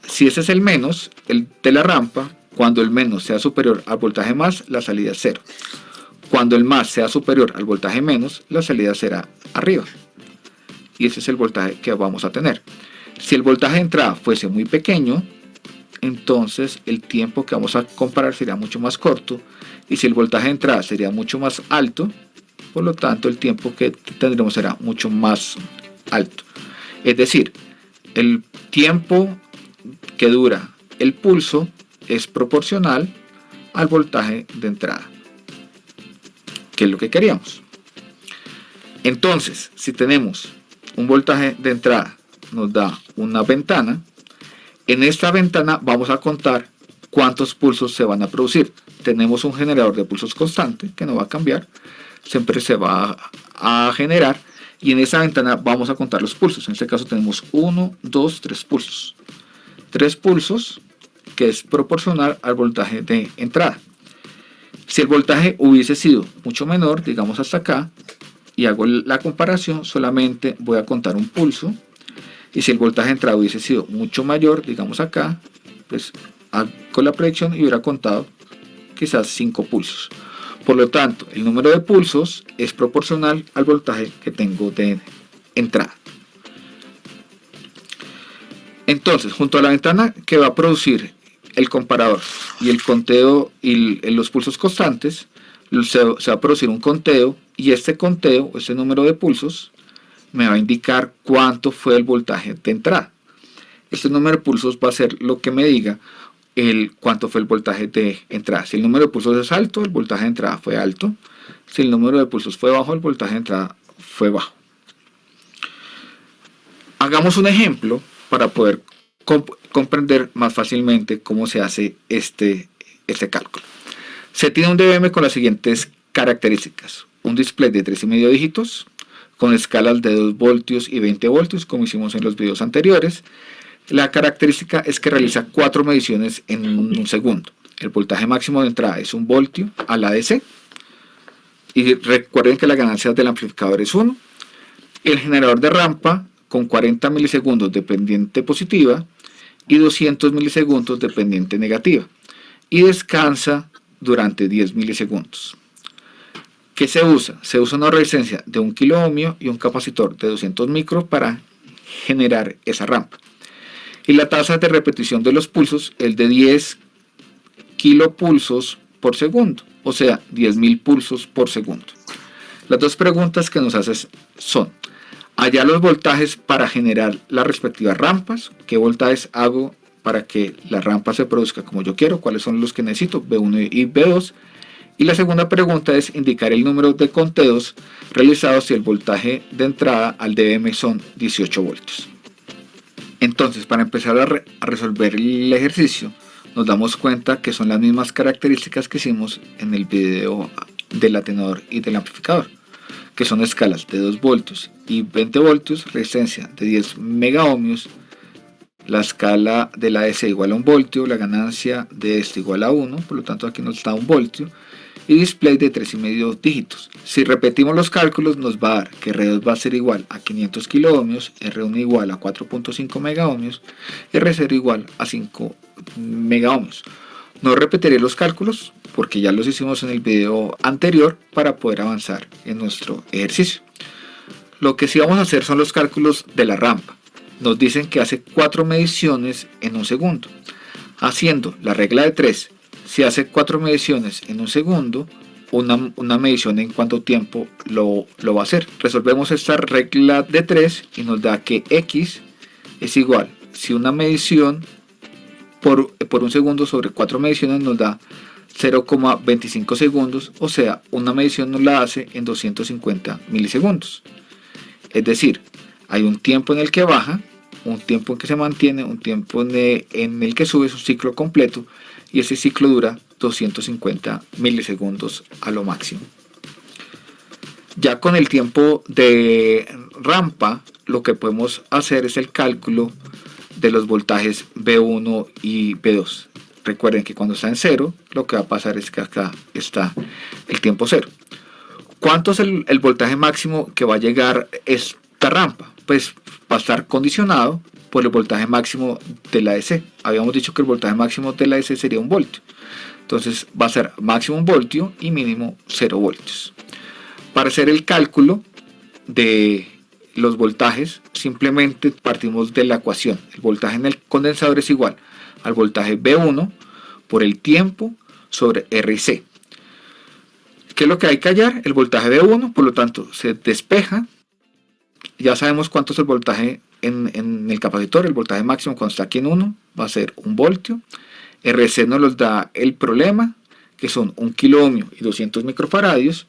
si ese es el menos, el de la rampa, cuando el menos sea superior al voltaje más, la salida es 0. Cuando el más sea superior al voltaje menos, la salida será arriba. Y ese es el voltaje que vamos a tener. Si el voltaje de entrada fuese muy pequeño, entonces el tiempo que vamos a comparar sería mucho más corto. Y si el voltaje de entrada sería mucho más alto, por lo tanto el tiempo que tendremos será mucho más alto. Es decir, el tiempo que dura el pulso es proporcional al voltaje de entrada, que es lo que queríamos. Entonces, si tenemos un voltaje de entrada, nos da una ventana. En esta ventana vamos a contar cuántos pulsos se van a producir. Tenemos un generador de pulsos constante que no va a cambiar, siempre se va a generar, y en esa ventana vamos a contar los pulsos. En este caso tenemos 1, 2, 3 pulsos. 3 pulsos, que es proporcional al voltaje de entrada. Si el voltaje hubiese sido mucho menor, digamos hasta acá, y hago la comparación, solamente voy a contar un pulso. Y si el voltaje de entrada hubiese sido mucho mayor, digamos acá, pues hago la predicción y hubiera contado quizás 5 pulsos. Por lo tanto, el número de pulsos es proporcional al voltaje que tengo de entrada. Entonces, junto a la ventana que va a producir el comparador y el conteo y los pulsos constantes, se va a producir un conteo, y este conteo, este número de pulsos, me va a indicar cuánto fue el voltaje de entrada. Este número de pulsos va a ser lo que me diga cuánto fue el voltaje de entrada. Si el número de pulsos es alto, el voltaje de entrada fue alto. Si el número de pulsos fue bajo, el voltaje de entrada fue bajo. Hagamos un ejemplo para poder comprender más fácilmente cómo se hace este cálculo. Se tiene un DBM con las siguientes características: un display de 3,5 dígitos, con escalas de 2 voltios y 20 voltios, como hicimos en los videos anteriores. La característica es que realiza 4 mediciones en un segundo. El voltaje máximo de entrada es 1 voltio al ADC. Y recuerden que la ganancia del amplificador es 1. El generador de rampa con 40 milisegundos de pendiente positiva y 200 milisegundos de pendiente negativa. Y descansa durante 10 milisegundos. ¿Qué se usa? Se usa una resistencia de 1 kilo ohmio y un capacitor de 200 micros para generar esa rampa. Y la tasa de repetición de los pulsos es de 10 kilopulsos por segundo, o sea, 10.000 pulsos por segundo. Las dos preguntas que nos haces son: hallar los voltajes para generar las respectivas rampas. ¿Qué voltajes hago para que la rampa se produzca como yo quiero? ¿Cuáles son los que necesito? B1 y B2. Y la segunda pregunta es indicar el número de conteos realizados si el voltaje de entrada al DBM son 18 voltios. Entonces, para empezar a resolver el ejercicio, nos damos cuenta que son las mismas características que hicimos en el video del atenuador y del amplificador, que son escalas de 2 voltios y 20 voltios, resistencia de 10 megaohmios, la escala de la ADC igual a 1 voltio, la ganancia de este igual a 1, por lo tanto aquí nos da 1 voltio, y display de 3,5 dígitos. Si repetimos los cálculos, nos va a dar que R2 va a ser igual a 500 kiloohmios, R1 igual a 4.5 megaohmios, R0 igual a 5 megaohmios. No repetiré los cálculos porque ya los hicimos en el video anterior para poder avanzar en nuestro ejercicio. Lo que sí vamos a hacer son los cálculos de la rampa. Nos dicen que hace 4 mediciones en un segundo. Haciendo la regla de 3, si hace 4 mediciones en un segundo, una medición en cuánto tiempo lo va a hacer. Resolvemos esta regla de 3 y nos da que x es igual, si una medición por un segundo sobre 4 mediciones nos da 0,25 segundos, o sea, una medición nos la hace en 250 milisegundos. Es decir, hay un tiempo en el que baja, un tiempo en que se mantiene, un tiempo en el que sube, es un ciclo completo, y ese ciclo dura 250 milisegundos a lo máximo. Ya con el tiempo de rampa, lo que podemos hacer es el cálculo de los voltajes B1 y B2. Recuerden que cuando está en 0, lo que va a pasar es que acá está el tiempo 0. ¿Cuánto es el voltaje máximo que va a llegar esta rampa? Pues va a estar condicionado por el voltaje máximo de la DC. Habíamos dicho que el voltaje máximo de la DC sería 1 voltio. Entonces va a ser máximo 1 voltio y mínimo 0 voltios. Para hacer el cálculo de los voltajes, simplemente partimos de la ecuación. El voltaje en el condensador es igual al voltaje B1 por el tiempo sobre R y C. ¿Qué es lo que hay que hallar? El voltaje B1, por lo tanto, se despeja. Ya sabemos cuánto es el voltaje en el capacitor. El voltaje máximo cuando está aquí en 1 va a ser 1 voltio. RC nos da el problema, que son 1 kiloohmio y 200 microfaradios.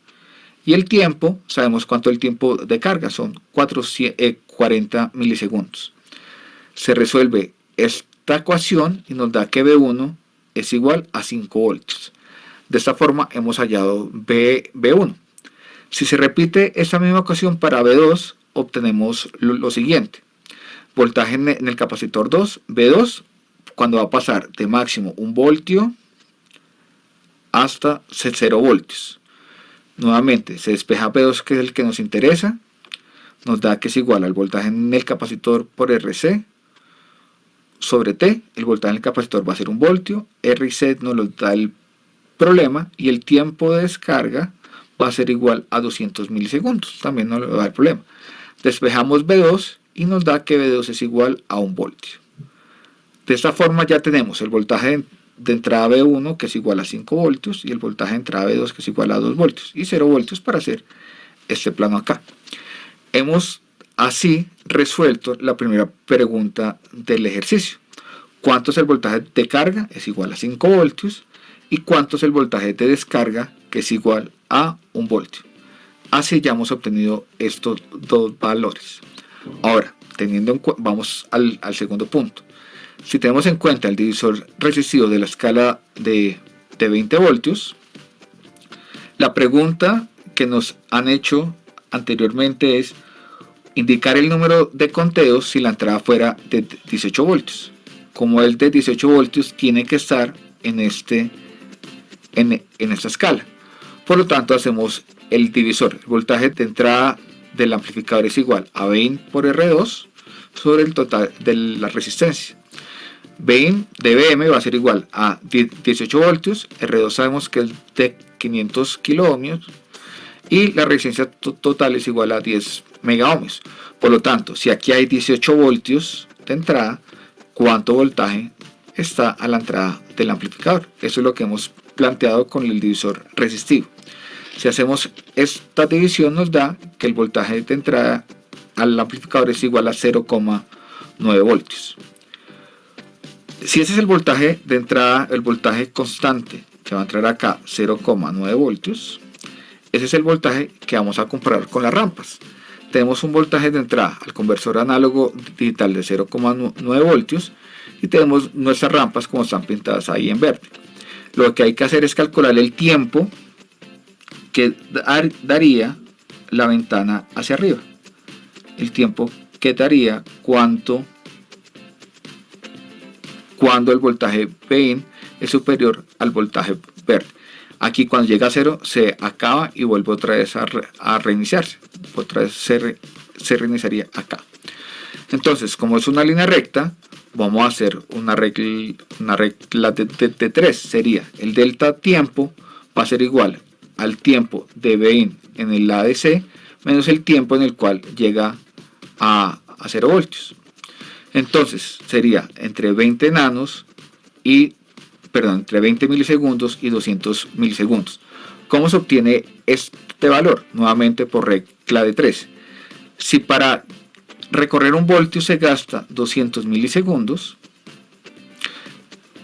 Y el tiempo, sabemos cuánto es el tiempo de carga, son 40 milisegundos. Se resuelve esta ecuación y nos da que B1 es igual a 5 voltios. De esta forma hemos hallado B1. Si se repite esta misma ecuación para B2, obtenemos lo siguiente. Voltaje en el capacitor 2, B2, cuando va a pasar de máximo 1 voltio hasta 0 voltios. Nuevamente se despeja B2, que es el que nos interesa, nos da que es igual al voltaje en el capacitor por RC sobre T. El voltaje en el capacitor va a ser 1 voltio, R y C nos da el problema y el tiempo de descarga va a ser igual a 200 milisegundos, también nos da el problema. Despejamos B2 y nos da que B2 es igual a 1 voltio. De esta forma ya tenemos el voltaje de entrada B1 que es igual a 5 voltios y el voltaje de entrada B2 que es igual a 2 voltios y 0 voltios para hacer este plano acá. Hemos así resuelto la primera pregunta del ejercicio. ¿Cuánto es el voltaje de carga? Es igual a 5 voltios. ¿Y cuánto es el voltaje de descarga? Que es igual a 1 voltio. Así ya hemos obtenido estos dos valores. Ahora, vamos al segundo punto. Si tenemos en cuenta el divisor resistivo de la escala de 20 voltios, la pregunta que nos han hecho anteriormente es indicar el número de conteos si la entrada fuera de 18 voltios. Como es de 18 voltios, tiene que estar en esta escala. Por lo tanto, hacemos el divisor. El voltaje de entrada del amplificador es igual a Vin por R2 sobre el total de la resistencia. Vin de Vm va a ser igual a 18 voltios, R2 sabemos que es de 500 kiloohmios y la resistencia total es igual a 10 megaohmios. Por lo tanto, si aquí hay 18 voltios de entrada, ¿cuánto voltaje está a la entrada del amplificador? Eso es lo que hemos planteado con el divisor resistivo. Si hacemos esta división nos da que el voltaje de entrada al amplificador es igual a 0,9 voltios. Si ese es el voltaje de entrada, el voltaje constante que va a entrar acá, 0,9 voltios, ese es el voltaje que vamos a comparar con las rampas. Tenemos un voltaje de entrada al conversor análogo digital de 0,9 voltios y tenemos nuestras rampas como están pintadas ahí en verde. Lo que hay que hacer es calcular el tiempo que daría la ventana hacia arriba. El tiempo que daría cuando el voltaje Vin es superior al voltaje verde. Aquí cuando llega a 0 se acaba y vuelve otra vez a reiniciarse. Otra vez se reiniciaría acá. Entonces, como es una línea recta, vamos a hacer una regla de 3. Sería el delta tiempo va a ser igual al tiempo de Bin en el ADC menos el tiempo en el cual llega a 0 voltios. Entonces sería entre 20 nanos y, perdón, entre 20 milisegundos y 200 milisegundos. ¿Cómo se obtiene este valor? Nuevamente por regla de 3. Si para recorrer un voltio se gasta 200 milisegundos,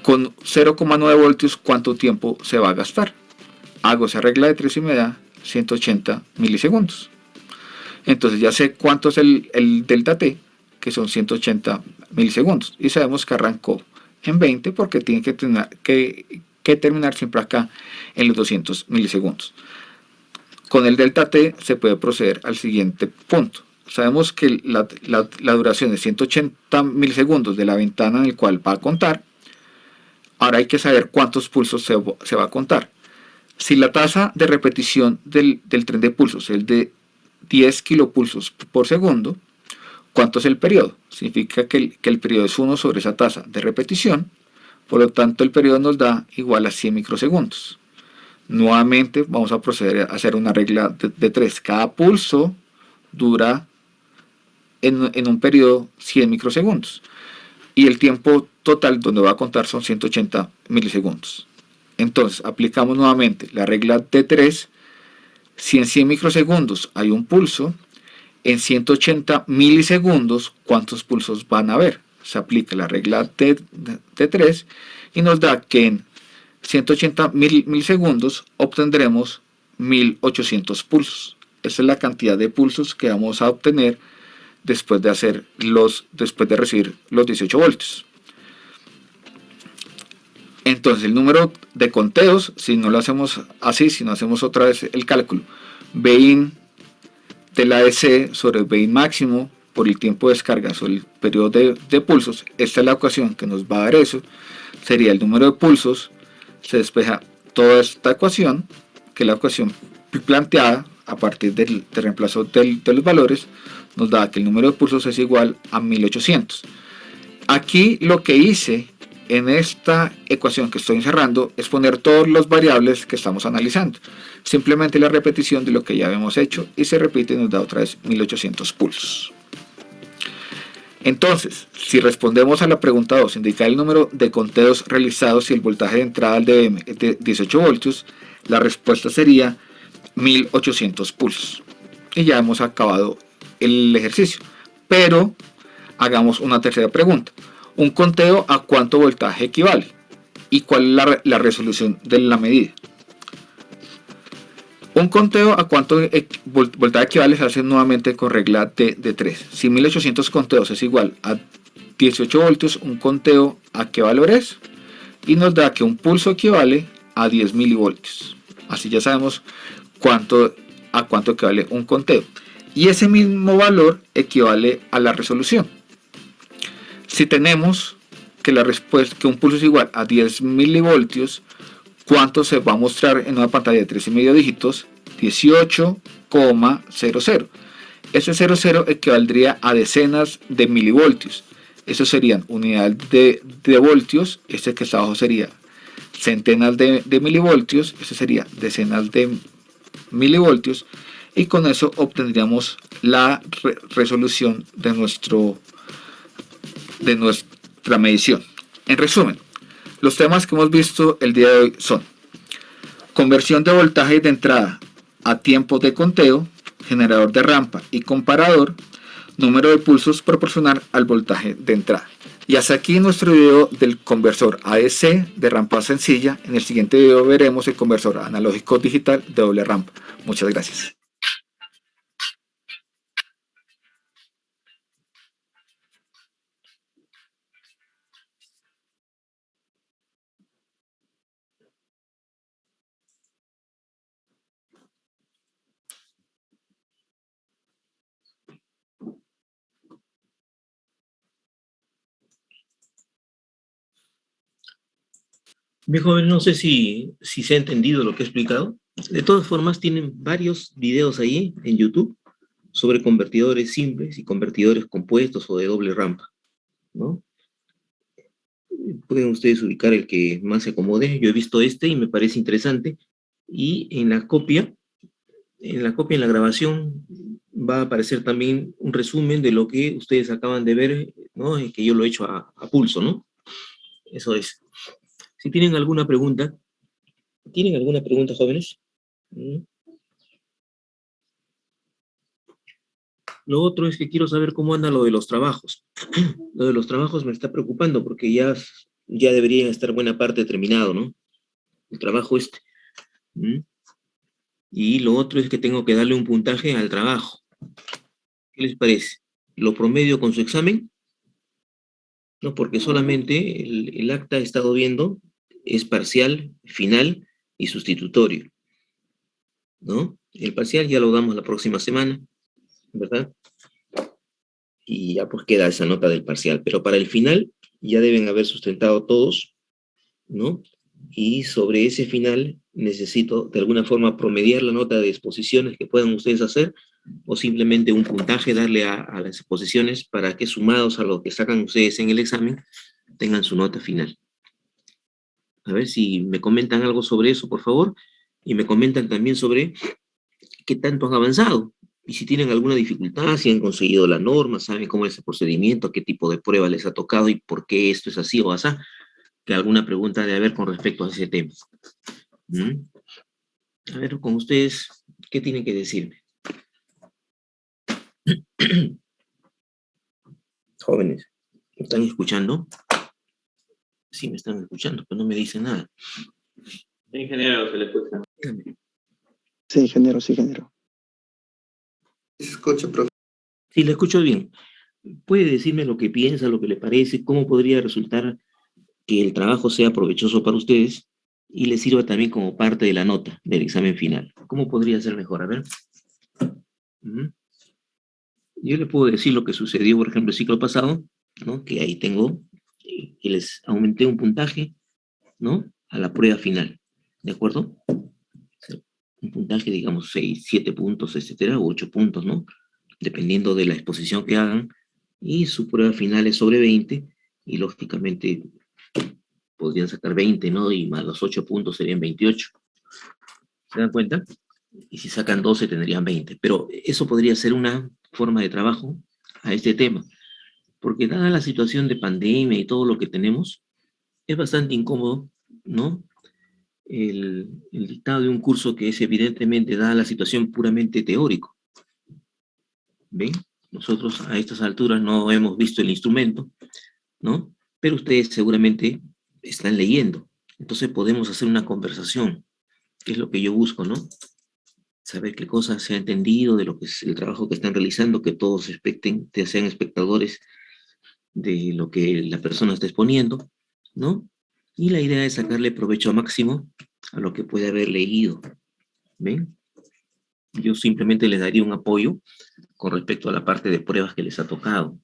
con 0,9 voltios, ¿cuánto tiempo se va a gastar? Hago esa regla de 3 y me da 180 milisegundos. Entonces ya sé cuánto es el delta t, que son 180 milisegundos. Y sabemos que arrancó en 20 porque tiene que terminar siempre acá en los 200 milisegundos. Con el delta t se puede proceder al siguiente punto. Sabemos que la duración es 180 milisegundos de la ventana en la cual va a contar. Ahora hay que saber cuántos pulsos se va a contar. Si la tasa de repetición del tren de pulsos es de 10 kilopulsos por segundo, ¿cuánto es el periodo? Significa que el periodo es 1 sobre esa tasa de repetición, por lo tanto el periodo nos da igual a 100 microsegundos. Nuevamente vamos a proceder a hacer una regla de 3. Cada pulso dura en un periodo 100 microsegundos y el tiempo total donde va a contar son 180 milisegundos. Entonces aplicamos nuevamente la regla de 3. Si en 100 microsegundos hay un pulso, en 180 milisegundos, ¿cuántos pulsos van a haber? Se aplica la regla de 3 y nos da que en 180 milisegundos obtendremos 1800 pulsos. Esa es la cantidad de pulsos que vamos a obtener después de recibir los 18 voltios. Entonces el número de conteos, si no lo hacemos así, si no hacemos otra vez el cálculo, Bin del ADC sobre Bin máximo por el tiempo de descarga sobre el periodo de pulsos, esta es la ecuación que nos va a dar eso, sería el número de pulsos, se despeja toda esta ecuación, que es la ecuación planteada a partir del reemplazo de los valores, nos da que el número de pulsos es igual a 1800. Aquí lo que hice en esta ecuación que estoy encerrando es poner todas las variables que estamos analizando. Simplemente la repetición de lo que ya habíamos hecho y se repite y nos da otra vez 1800 pulsos. Entonces, si respondemos a la pregunta 2, indicar el número de conteos realizados y el voltaje de entrada al dBm es de 18 voltios, la respuesta sería 1800 pulsos. Y ya hemos acabado el ejercicio. Pero hagamos una tercera pregunta. ¿Un conteo a cuánto voltaje equivale? ¿Y cuál es la resolución de la medida? Un conteo a cuánto voltaje equivale se hace nuevamente con regla de 3. Si 1800 conteos es igual a 18 voltios, un conteo ¿a qué valor es? Y nos da que un pulso equivale a 10 milivoltios. Así ya sabemos a cuánto equivale un conteo. Y ese mismo valor equivale a la resolución. Si tenemos que un pulso es igual a 10 milivoltios, ¿cuánto se va a mostrar en una pantalla de 3,5 dígitos? 18,00. Ese 00 equivaldría a decenas de milivoltios. Eso serían unidades de voltios. Este que está abajo sería centenas de milivoltios. Este sería decenas de milivoltios. Y con eso obtendríamos la resolución de nuestra medición. En resumen, los temas que hemos visto el día de hoy son conversión de voltaje de entrada a tiempo de conteo, generador de rampa y comparador, número de pulsos proporcional al voltaje de entrada. Y hasta aquí nuestro video del conversor ADC de rampa sencilla. En el siguiente video veremos el conversor analógico digital de doble rampa. Muchas gracias. Bien, joven, no sé si se ha entendido lo que he explicado. De todas formas, tienen varios videos ahí en YouTube sobre convertidores simples y convertidores compuestos o de doble rampa, ¿no? Pueden ustedes ubicar el que más se acomode. Yo he visto este y me parece interesante. Y en la grabación, va a aparecer también un resumen de lo que ustedes acaban de ver, ¿no? Y que yo lo he hecho a pulso, ¿no? Eso es. Si ¿tienen alguna pregunta, jóvenes? ¿Mm? Lo otro es que quiero saber cómo anda lo de los trabajos. Lo de los trabajos me está preocupando porque ya debería estar buena parte terminado, ¿no? El trabajo este. ¿Mm? Y lo otro es que tengo que darle un puntaje al trabajo. ¿Qué les parece? ¿Lo promedio con su examen? No, porque solamente el acta he estado viendo es parcial, final y sustitutorio, ¿no? El parcial ya lo damos la próxima semana, ¿verdad? Y ya pues queda esa nota del parcial, pero para el final ya deben haber sustentado todos, ¿no? Y sobre ese final necesito de alguna forma promediar la nota de exposiciones que puedan ustedes hacer o simplemente un puntaje darle a las exposiciones para que sumados a lo que sacan ustedes en el examen tengan su nota final. A ver si me comentan algo sobre eso, por favor, y me comentan también sobre qué tanto han avanzado y si tienen alguna dificultad, si han conseguido la norma, saben cómo es el procedimiento, qué tipo de prueba les ha tocado y por qué esto es así o así, que alguna pregunta de haber con respecto a ese tema. ¿Mm? A ver, con ustedes, ¿qué tienen que decirme? Jóvenes, ¿me están escuchando? Sí, me están escuchando, pero no me dicen nada. Ingeniero, se le escucha. Dígame. Sí, ingeniero, sí, ingeniero. ¿Se escucha, profe? Sí, le escucho bien. ¿Puede decirme lo que piensa, lo que le parece, cómo podría resultar que el trabajo sea provechoso para ustedes y les sirva también como parte de la nota del examen final? ¿Cómo podría ser mejor? A ver. Ujú. Yo le puedo decir lo que sucedió, por ejemplo, el ciclo pasado, ¿no? Que ahí tengo, que les aumenté un puntaje, ¿no? A la prueba final, ¿de acuerdo? O sea, un puntaje, digamos, 6, 7 puntos, etcétera, o 8 puntos, ¿no? Dependiendo de la exposición que hagan, y su prueba final es sobre 20, y lógicamente podrían sacar 20, ¿no? Y más los 8 puntos serían 28. ¿Se dan cuenta? Y si sacan 12 tendrían 20. Pero eso podría ser una forma de trabajo a este tema, porque dada la situación de pandemia y todo lo que tenemos, es bastante incómodo, ¿no? El dictado de un curso que es evidentemente, dada la situación, puramente teórico. ¿Ven? Nosotros a estas alturas no hemos visto el instrumento, ¿no? Pero ustedes seguramente están leyendo. Entonces podemos hacer una conversación, que es lo que yo busco, ¿no? Saber qué cosas se ha entendido de lo que es el trabajo que están realizando, que todos sean espectadores de lo que la persona está exponiendo, ¿no? Y la idea es sacarle provecho máximo a lo que puede haber leído, ¿ven? Yo simplemente les daría un apoyo con respecto a la parte de pruebas que les ha tocado,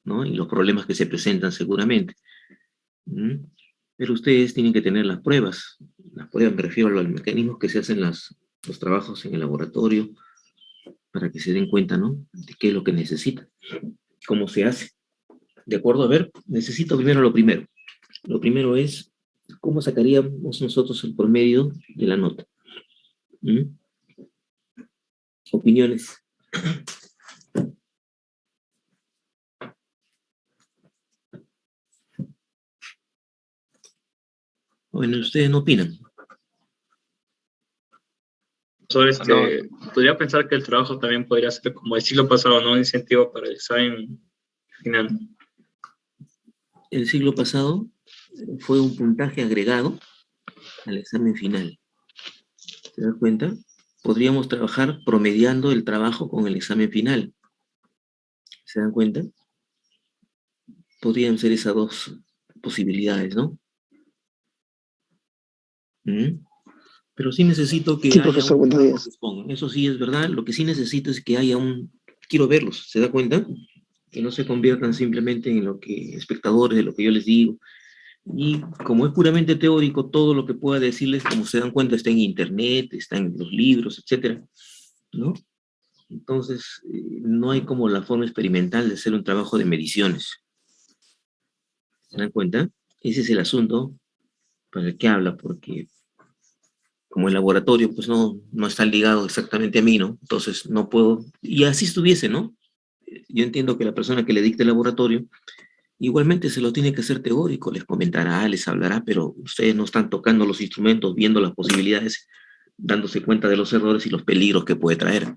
¿no? Y los problemas que se presentan seguramente. ¿Mm? Pero ustedes tienen que tener las pruebas me refiero a los mecanismos que se hacen los trabajos en el laboratorio, para que se den cuenta, ¿no? De qué es lo que necesitan, cómo se hace. ¿De acuerdo? A ver, necesito primero lo primero. Lo primero es, ¿cómo sacaríamos nosotros el promedio de la nota? ¿Mm? Opiniones. Bueno, ustedes no opinan. Podría pensar que el trabajo también podría ser como el siglo pasado, ¿no? Un incentivo para el examen final. El siglo pasado fue un puntaje agregado al examen final. ¿Se dan cuenta? Podríamos trabajar promediando el trabajo con el examen final. ¿Se dan cuenta? Podrían ser esas dos posibilidades, ¿no? ¿Mm? Pero sí necesito que Sí, haya profesor, un buenos trabajo que días. expongan. Eso sí es verdad. Lo que sí necesito es que haya quiero verlos, ¿se da cuenta? Que no se conviertan simplemente en lo que espectadores de lo que yo les digo. Y como es puramente teórico, todo lo que pueda decirles, como se dan cuenta, está en internet, está en los libros, etcétera, ¿no? Entonces, no hay como la forma experimental de hacer un trabajo de mediciones. ¿Se dan cuenta? Ese es el asunto para el que habla, porque como el laboratorio pues no está ligado exactamente a mí, ¿no? Entonces no puedo, y así estuviese, ¿no? Yo entiendo que la persona que le dicte el laboratorio igualmente se lo tiene que hacer teórico, les comentará, les hablará, pero ustedes no están tocando los instrumentos, viendo las posibilidades, dándose cuenta de los errores y los peligros que puede traer.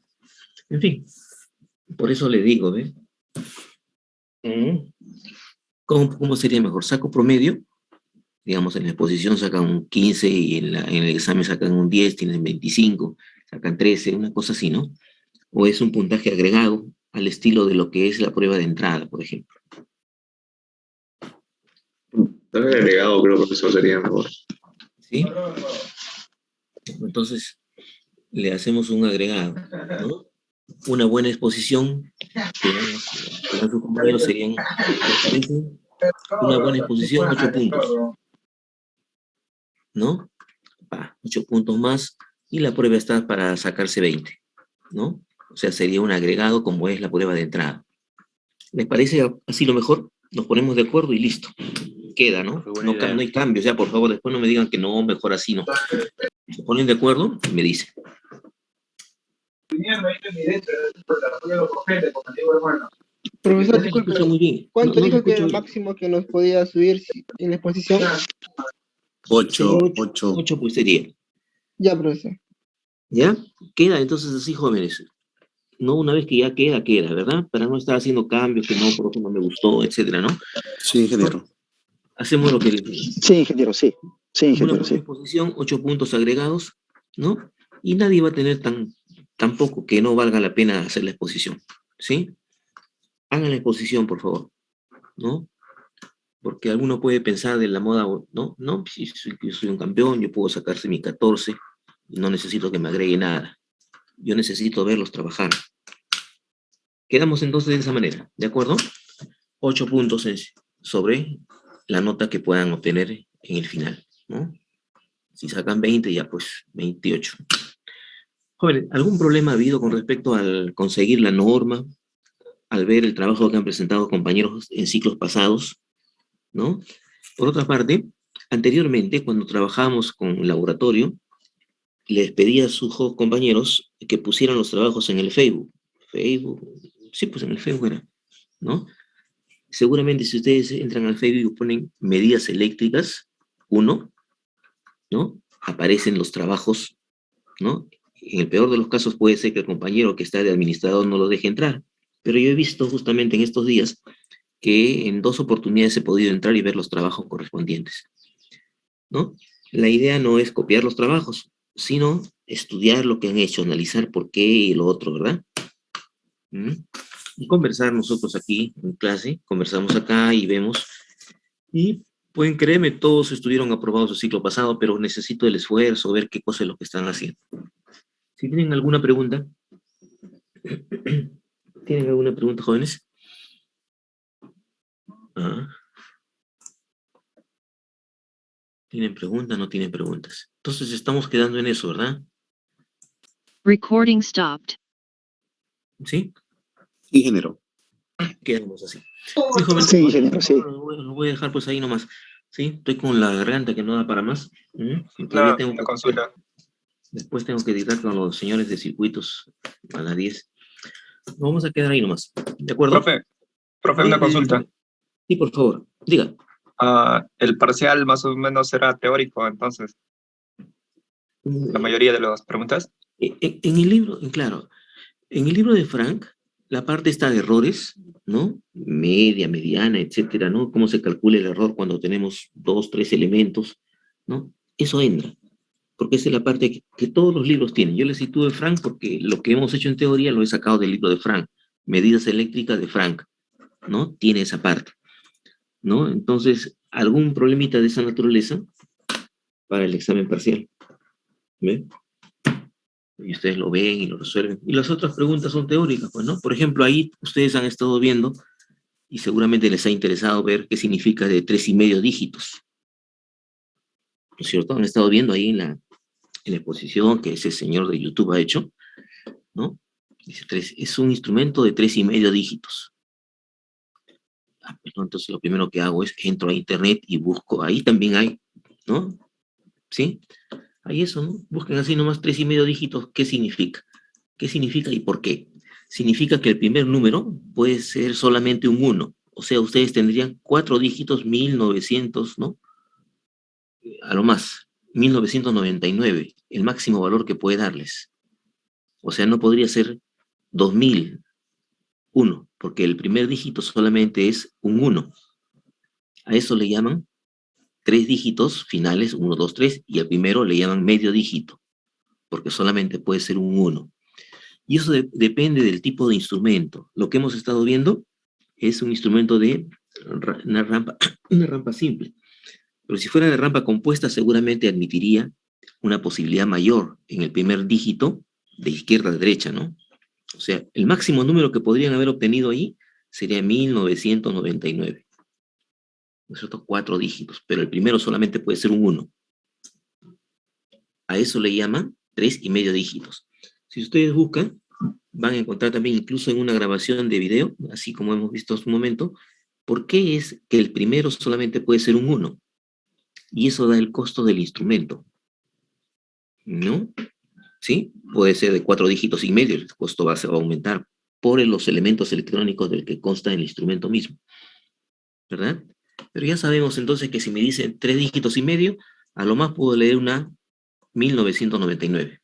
En fin, por eso le digo, ¿ve? ¿Cómo sería mejor? ¿Saco promedio? Digamos, en la exposición sacan un 15 y en el examen sacan un 10, tienen 25, sacan 13, una cosa así, ¿no? O es un puntaje agregado al estilo de lo que es la prueba de entrada, por ejemplo. Tal vez agregado, creo que eso sería mejor. ¿Sí? Entonces, le hacemos un agregado, ¿no? Una buena exposición, digamos, para sus compañeros serían, ¿les parece? Una buena exposición, 8 puntos, ¿no? 8 puntos más, y la prueba está para sacarse 20, ¿no? O sea, sería un agregado como es la prueba de entrada. ¿Les parece así lo mejor? Nos ponemos de acuerdo y listo. Queda, ¿no? No hay cambios, ya, por favor, después no me digan que no, mejor así, no. Se ponen de acuerdo y me dicen. Profesor, No se disculpe, escucha muy bien. ¿cuánto No se dijo que escucha era el bien. máximo que nos podía subir en la exposición? 8, 8. 8 pues sería. Ya, profesor. ¿Ya? Queda entonces así, jóvenes. No, una vez que ya queda, ¿verdad? Para no estar haciendo cambios que no, por eso no me gustó, etcétera, ¿no? Sí, ingeniero. Hacemos lo que les digo. Sí, ingeniero, sí. Sí, Una ingeniero, buena sí. exposición, 8 puntos agregados, ¿no? Y nadie va a tener tampoco que no valga la pena hacer la exposición, ¿sí? Hagan la exposición, por favor, ¿no? Porque alguno puede pensar de la moda, ¿no? No, si yo soy un campeón, yo puedo sacarse mi 14 y no necesito que me agregue nada. Yo necesito verlos trabajar. Quedamos entonces de esa manera, ¿de acuerdo? 8 puntos sobre la nota que puedan obtener en el final, ¿no? Si sacan 20, ya pues 28. Jóvenes, ¿algún problema ha habido con respecto al conseguir la norma, al ver el trabajo que han presentado compañeros en ciclos pasados, ¿no? Por otra parte, anteriormente, cuando trabajábamos con laboratorio, les pedía a sus compañeros que pusieran los trabajos en el Facebook. Sí, pues en el Facebook era, ¿no? Seguramente si ustedes entran al Facebook y ponen medidas eléctricas, 1, ¿no? Aparecen los trabajos, ¿no? En el peor de los casos puede ser que el compañero que está de administrador no lo deje entrar, pero yo he visto justamente en estos días que en 2 oportunidades he podido entrar y ver los trabajos correspondientes, ¿no? La idea no es copiar los trabajos, sino estudiar lo que han hecho, analizar por qué y lo otro, ¿verdad? Y conversar nosotros aquí en clase, conversamos acá y vemos, y pueden creerme, todos estuvieron aprobados el ciclo pasado, pero necesito el esfuerzo, ver qué cosa es lo que están haciendo. Si tienen alguna pregunta, ¿tienen alguna pregunta, jóvenes? ¿Tienen preguntas? ¿No tienen preguntas? Entonces estamos quedando en eso, ¿verdad? Recording stopped. ¿Sí? Sí, ingeniero. Quedamos así. Sí, jóvenes, Sí, ingeniero, sí. lo voy a dejar pues ahí nomás. ¿Sí? Estoy con la garganta que no da para más. Y todavía tengo Una que... consulta. Después tengo que editar con los señores de circuitos a las 10. Vamos a quedar ahí nomás. ¿De acuerdo? Profe, una consulta. Sí, por favor. Diga. El parcial más o menos será teórico, entonces, la mayoría de las preguntas. En el libro, claro, en el libro de Frank, la parte está de errores, ¿no? Media, mediana, etcétera, ¿no? Cómo se calcula el error cuando tenemos 2, 3 elementos, ¿no? Eso entra, porque esa es la parte que todos los libros tienen. Yo le sitúo de Frank porque lo que hemos hecho en teoría lo he sacado del libro de Frank, Medidas eléctricas de Frank, ¿no? Tiene esa parte, ¿no? Entonces, algún problemita de esa naturaleza para el examen parcial, ¿ven? Y ustedes lo ven y lo resuelven. Y las otras preguntas son teóricas, pues, ¿no? Por ejemplo, ahí ustedes han estado viendo y seguramente les ha interesado ver qué significa de 3,5 dígitos. ¿No es cierto? Han estado viendo ahí en la exposición que ese señor de YouTube ha hecho, ¿no? Dice, es un instrumento de 3,5 dígitos. ¿no? Entonces lo primero que hago es entro a internet y busco, ahí también hay, ¿no? ¿Sí? Hay eso, ¿no? Busquen así nomás 3,5 dígitos, ¿qué significa? ¿Qué significa y por qué? Significa que el primer número puede ser solamente un 1, o sea, ustedes tendrían 4 dígitos, 1900, ¿no? A lo más, 1999, el máximo valor que puede darles. O sea, no podría ser 2001, porque el primer dígito solamente es un 1. A eso le llaman 3 dígitos finales, 1, 2, 3, y al primero le llaman medio dígito, porque solamente puede ser un 1. Y eso depende del tipo de instrumento. Lo que hemos estado viendo es un instrumento de una rampa simple. Pero si fuera de rampa compuesta, seguramente admitiría una posibilidad mayor en el primer dígito de izquierda a derecha, ¿no? O sea, el máximo número que podrían haber obtenido ahí sería 1999. Nosotros 4 dígitos, pero el primero solamente puede ser un 1. A eso le llaman 3,5 dígitos. Si ustedes buscan, van a encontrar también, incluso en una grabación de video, así como hemos visto hace un momento, por qué es que el primero solamente puede ser un 1. Y eso da el costo del instrumento, ¿no? ¿Sí? Puede ser de 4,5 dígitos, el costo va a aumentar por los elementos electrónicos del que consta el instrumento mismo, ¿verdad? Pero ya sabemos entonces que si me dicen 3,5 dígitos, a lo más puedo leer una 1999,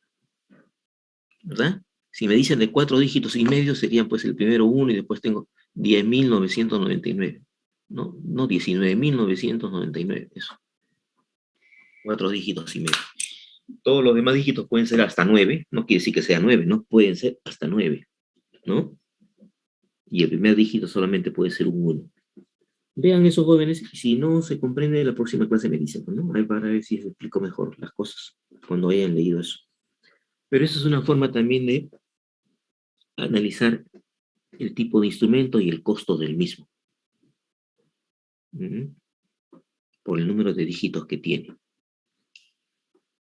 ¿verdad? Si me dicen de 4,5 dígitos, serían pues el primero 1 y después tengo 10,999, ¿no? No 19,999, eso. 4,5 dígitos. Todos los demás dígitos pueden ser hasta 9, no quiere decir que sea 9, ¿no? Pueden ser hasta 9, ¿no? Y el primer dígito solamente puede ser un 1. Vean esos jóvenes, y si no se comprende, la próxima clase me dicen, ¿no? Ahí para ver si les explico mejor las cosas, cuando hayan leído eso. Pero eso es una forma también de analizar el tipo de instrumento y el costo del mismo. Por el número de dígitos que tiene.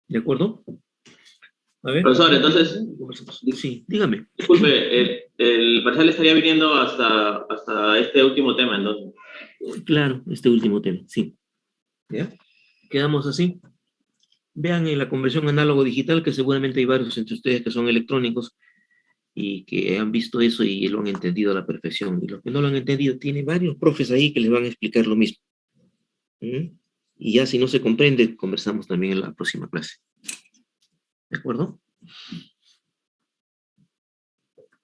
¿De acuerdo? A ver. Profesor, entonces, sí, dígame. Disculpe, el parcial estaría viniendo hasta este último tema, entonces. Claro, este último tema, sí. ¿Ya? Quedamos así. Vean en la conversión análogo-digital, que seguramente hay varios entre ustedes que son electrónicos y que han visto eso y lo han entendido a la perfección. Y los que no lo han entendido, tiene varios profes ahí que les van a explicar lo mismo. Y ya si no se comprende, conversamos también en la próxima clase. ¿De acuerdo?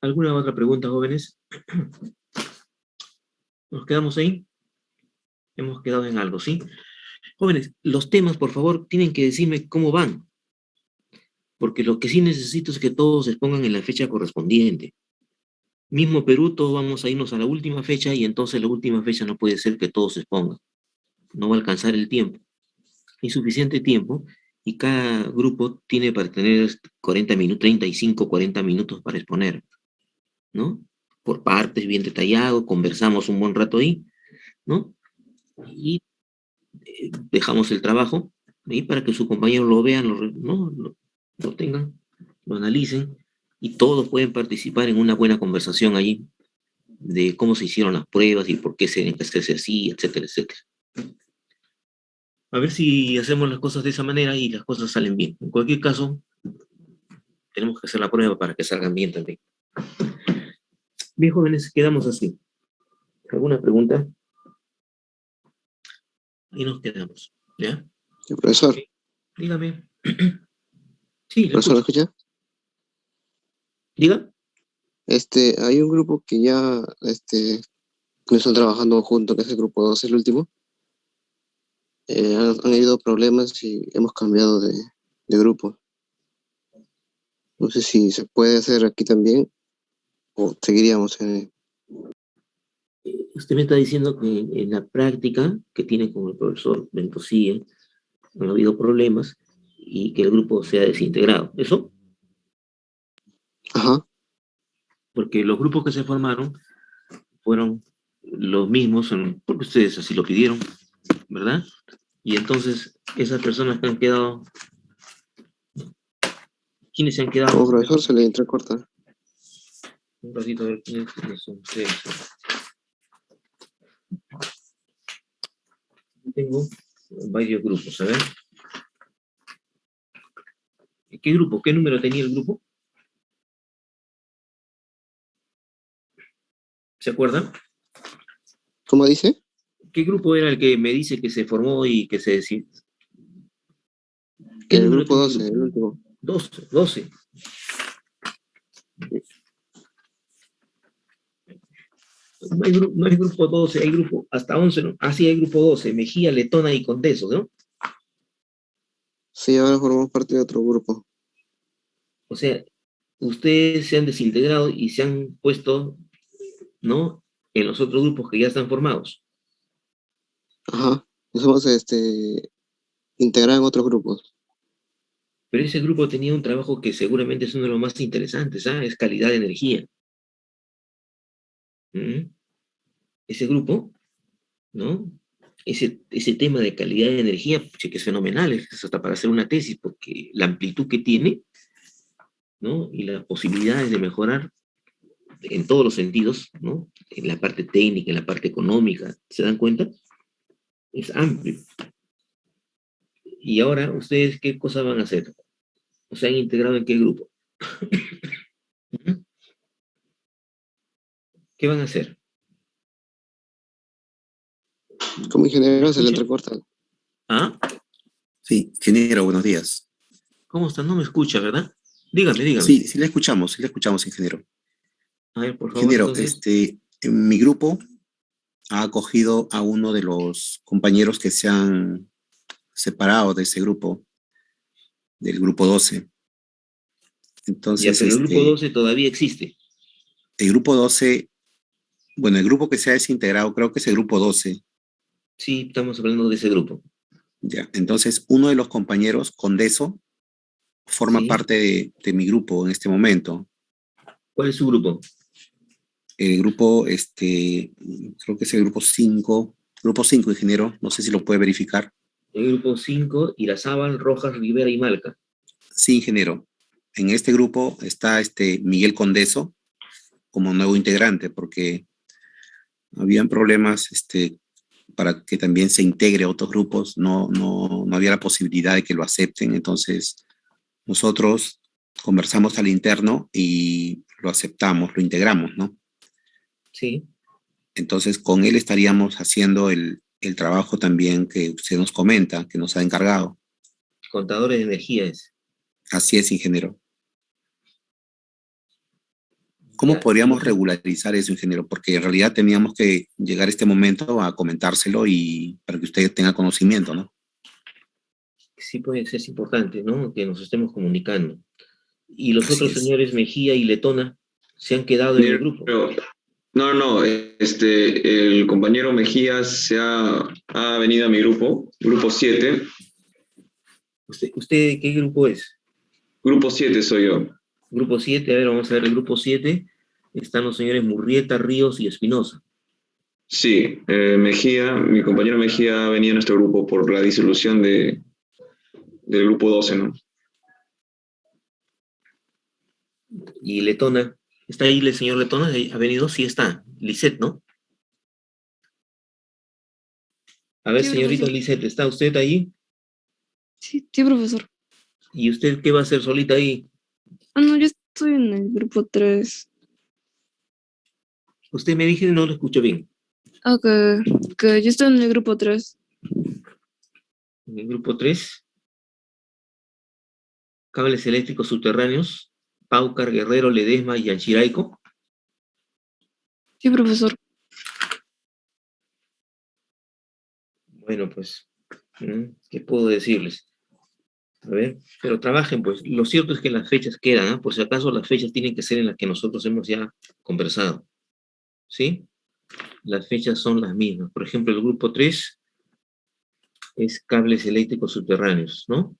¿Alguna otra pregunta, jóvenes? ¿Nos quedamos ahí? Hemos quedado en algo, ¿sí? Jóvenes, los temas, por favor, tienen que decirme cómo van. Porque lo que sí necesito es que todos se pongan en la fecha correspondiente. Mismo Perú, todos vamos a irnos a la última fecha y entonces la última fecha no puede ser que todos se expongan. No va a alcanzar el tiempo. Hay suficiente tiempo y cada grupo tiene para tener 40 minutos, 35, 40 minutos para exponer, ¿no? Por partes, bien detallado, conversamos un buen rato ahí, ¿no? Y dejamos el trabajo ahí para que su compañero lo vean, lo tengan, lo analicen y todos pueden participar en una buena conversación ahí de cómo se hicieron las pruebas y por qué se tienen que hacerse así, etcétera, etcétera. A ver si hacemos las cosas de esa manera y las cosas salen bien. En cualquier caso, tenemos que hacer la prueba para que salgan bien también. Bien, jóvenes, quedamos así. ¿Alguna pregunta? Ahí nos quedamos, ¿ya? Sí, profesor. Sí. Dígame. Sí, le Profesor, ¿me escucho. escucha? Diga. Hay un grupo que ya, no están trabajando juntos, que es el grupo 2, el último. Han habido problemas y hemos cambiado de grupo. No sé si se puede hacer aquí también o seguiríamos en... Usted me está diciendo que en la práctica que tiene con el profesor Ventosía han habido problemas y que el grupo se ha desintegrado. ¿Eso? Ajá. Porque los grupos que se formaron fueron los mismos, porque ustedes así lo pidieron, ¿verdad? Y entonces, esas personas que han quedado, ¿quiénes se han quedado? Como profesor se le entrecorta. Un ratito a ver quiénes son ustedes. tengo varios grupos, a ver. ¿Qué grupo? ¿Qué número tenía el grupo? ¿Se acuerdan? ¿Cómo dice? ¿Qué grupo era el que me dice que se formó y que se decidió? ¿Qué El número grupo tenía el 12, el grupo? último. 12, 12. No hay grupo 12, hay grupo hasta 11, ¿no? Ah, sí, hay grupo 12, Mejía, Letona y Condeso, ¿no? Sí, ahora formamos parte de otro grupo. O sea, ustedes se han desintegrado y se han puesto, ¿no? En los otros grupos que ya están formados. Ajá. Nos hemos integrado en otros grupos. Pero ese grupo tenía un trabajo que seguramente es uno de los más interesantes, ¿ah? Es calidad de energía. ¿Mm? Ese grupo, ¿no? Ese tema de calidad de energía, pucha, que es fenomenal, es hasta para hacer una tesis, porque la amplitud que tiene, ¿no? Y las posibilidades de mejorar en todos los sentidos, ¿no? En la parte técnica, en la parte económica, ¿se dan cuenta? Es amplio. Y ahora, ¿ustedes qué cosa van a hacer? ¿O se han integrado en qué grupo? ¿Mm? ¿Qué van a hacer? Como ¿Me ingeniero se le escuchan? entrecorta. ¿Ah? Sí, ingeniero, buenos días. ¿Cómo está? No me escucha, ¿verdad? Dígame, dígame. Sí, sí le escuchamos, ingeniero. A ver, por favor, Ingeniero, entonces. en mi grupo ha acogido a uno de los compañeros que se han separado de ese grupo, del grupo 12. Ya, Entonces, pero el grupo 12 todavía existe. el grupo 12, bueno, el grupo que se ha desintegrado, creo que es el grupo 12. Sí, estamos hablando de ese grupo. Ya, entonces uno de los compañeros, Condeso, forma ¿Sí? parte de mi grupo en este momento. ¿Cuál es su grupo? El grupo, creo que es el grupo 5, ingeniero, no sé si lo puede verificar. El grupo 5, Irazábal, Rojas, Rivera y Malca. Sí, ingeniero. En este grupo está Miguel Condeso como nuevo integrante, porque habían problemas para que también se integre a otros grupos, no había la posibilidad de que lo acepten, entonces nosotros conversamos al interno y lo aceptamos, lo integramos, ¿no? Sí, Entonces, con él estaríamos haciendo el trabajo también que usted nos comenta, que nos ha encargado. contadores de energía es. Así es, ingeniero. ¿Cómo Ya, y podríamos otro, regularizar eso, ingeniero? Porque en realidad teníamos que llegar a este momento a comentárselo y para que usted tenga conocimiento, ¿no? sí puede ser es importante, ¿no? Que nos estemos comunicando. Y los Así otros es. señores, Mejía y Letona, se han quedado en el grupo. Pero, no, el compañero Mejías ha venido a mi grupo 7. ¿Usted qué grupo es? Grupo 7 soy yo. Grupo 7, a ver, vamos a ver el grupo 7. Están los señores Murrieta, Ríos y Espinosa. Sí, mi compañero Mejía ha venido a nuestro grupo por la disolución del grupo 12, ¿no? Y Letona, ¿está ahí el señor Letona? ¿Ha venido? Sí está. Lisette, ¿no? A ver, Sí, señorita profesor. Lisette, ¿está usted ahí? Sí, profesor. ¿Y usted qué va a hacer solita ahí? Ah, no, yo estoy en el grupo 3. Usted me dijo y no lo escucho bien. Ah, que yo estoy en el grupo 3. En el grupo 3, cables eléctricos subterráneos, Paucar, Guerrero, Ledesma y Anchiraico. Sí, profesor. Bueno, pues, ¿qué puedo decirles? A ver, pero trabajen, pues. Lo cierto es que las fechas quedan, ¿ah? Por si acaso las fechas tienen que ser en las que nosotros hemos ya conversado, ¿sí? Las fechas son las mismas. Por ejemplo, el grupo 3 es cables eléctricos subterráneos, ¿no?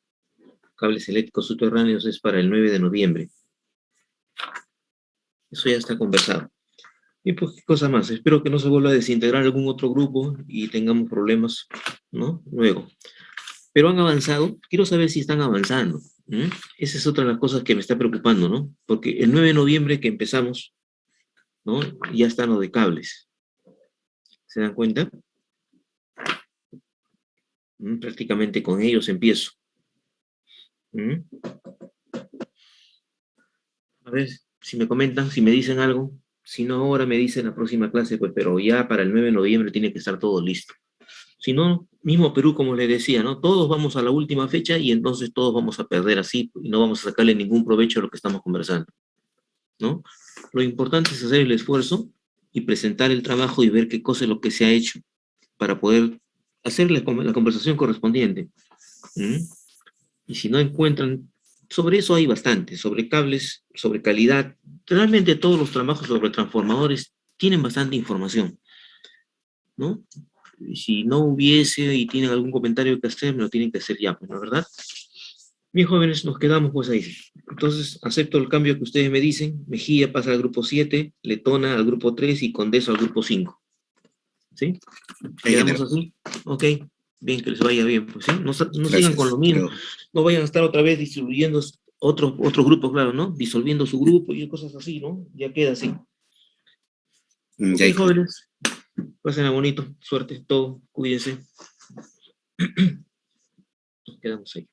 Cables eléctricos subterráneos es para el 9 de noviembre. Eso ya está conversado. Y pues, ¿qué cosa más? Espero que no se vuelva a desintegrar algún otro grupo y tengamos problemas, ¿no? Luego. Pero han avanzado. Quiero saber si están avanzando. Esa es otra de las cosas que me está preocupando, ¿no? Porque el 9 de noviembre que empezamos, ¿no? Ya están los de cables. ¿Se dan cuenta? Prácticamente con ellos empiezo. A ver, si me comentan, si me dicen algo. Si no ahora me dicen la próxima clase, pues, pero ya para el 9 de noviembre tiene que estar todo listo. Si no, mismo Perú, como les decía, ¿no? Todos vamos a la última fecha y entonces todos vamos a perder así y no vamos a sacarle ningún provecho a lo que estamos conversando, ¿no? Lo importante es hacer el esfuerzo y presentar el trabajo y ver qué cosa es lo que se ha hecho para poder hacer la conversación correspondiente. Y si no encuentran, sobre eso hay bastante, sobre cables, sobre calidad. Realmente todos los trabajos sobre transformadores tienen bastante información, ¿no? Y si no hubiese y tienen algún comentario que hacer, me lo tienen que hacer ya, pues, ¿no es verdad? Bien, jóvenes, nos quedamos pues ahí. Entonces, acepto el cambio que ustedes me dicen. Mejía pasa al grupo 7, Letona al grupo 3 y Condeso al grupo 5. ¿Sí? ¿Quedamos así? Ok. Bien, que les vaya bien, pues, ¿sí? No sigan con lo mismo. No vayan a estar otra vez distribuyendo otros grupos, claro, ¿no? Disolviendo su grupo y cosas así, ¿no? Ya queda así. Ok, jóvenes. Pasen bonito. Suerte, todo. Cuídense. Nos quedamos ahí.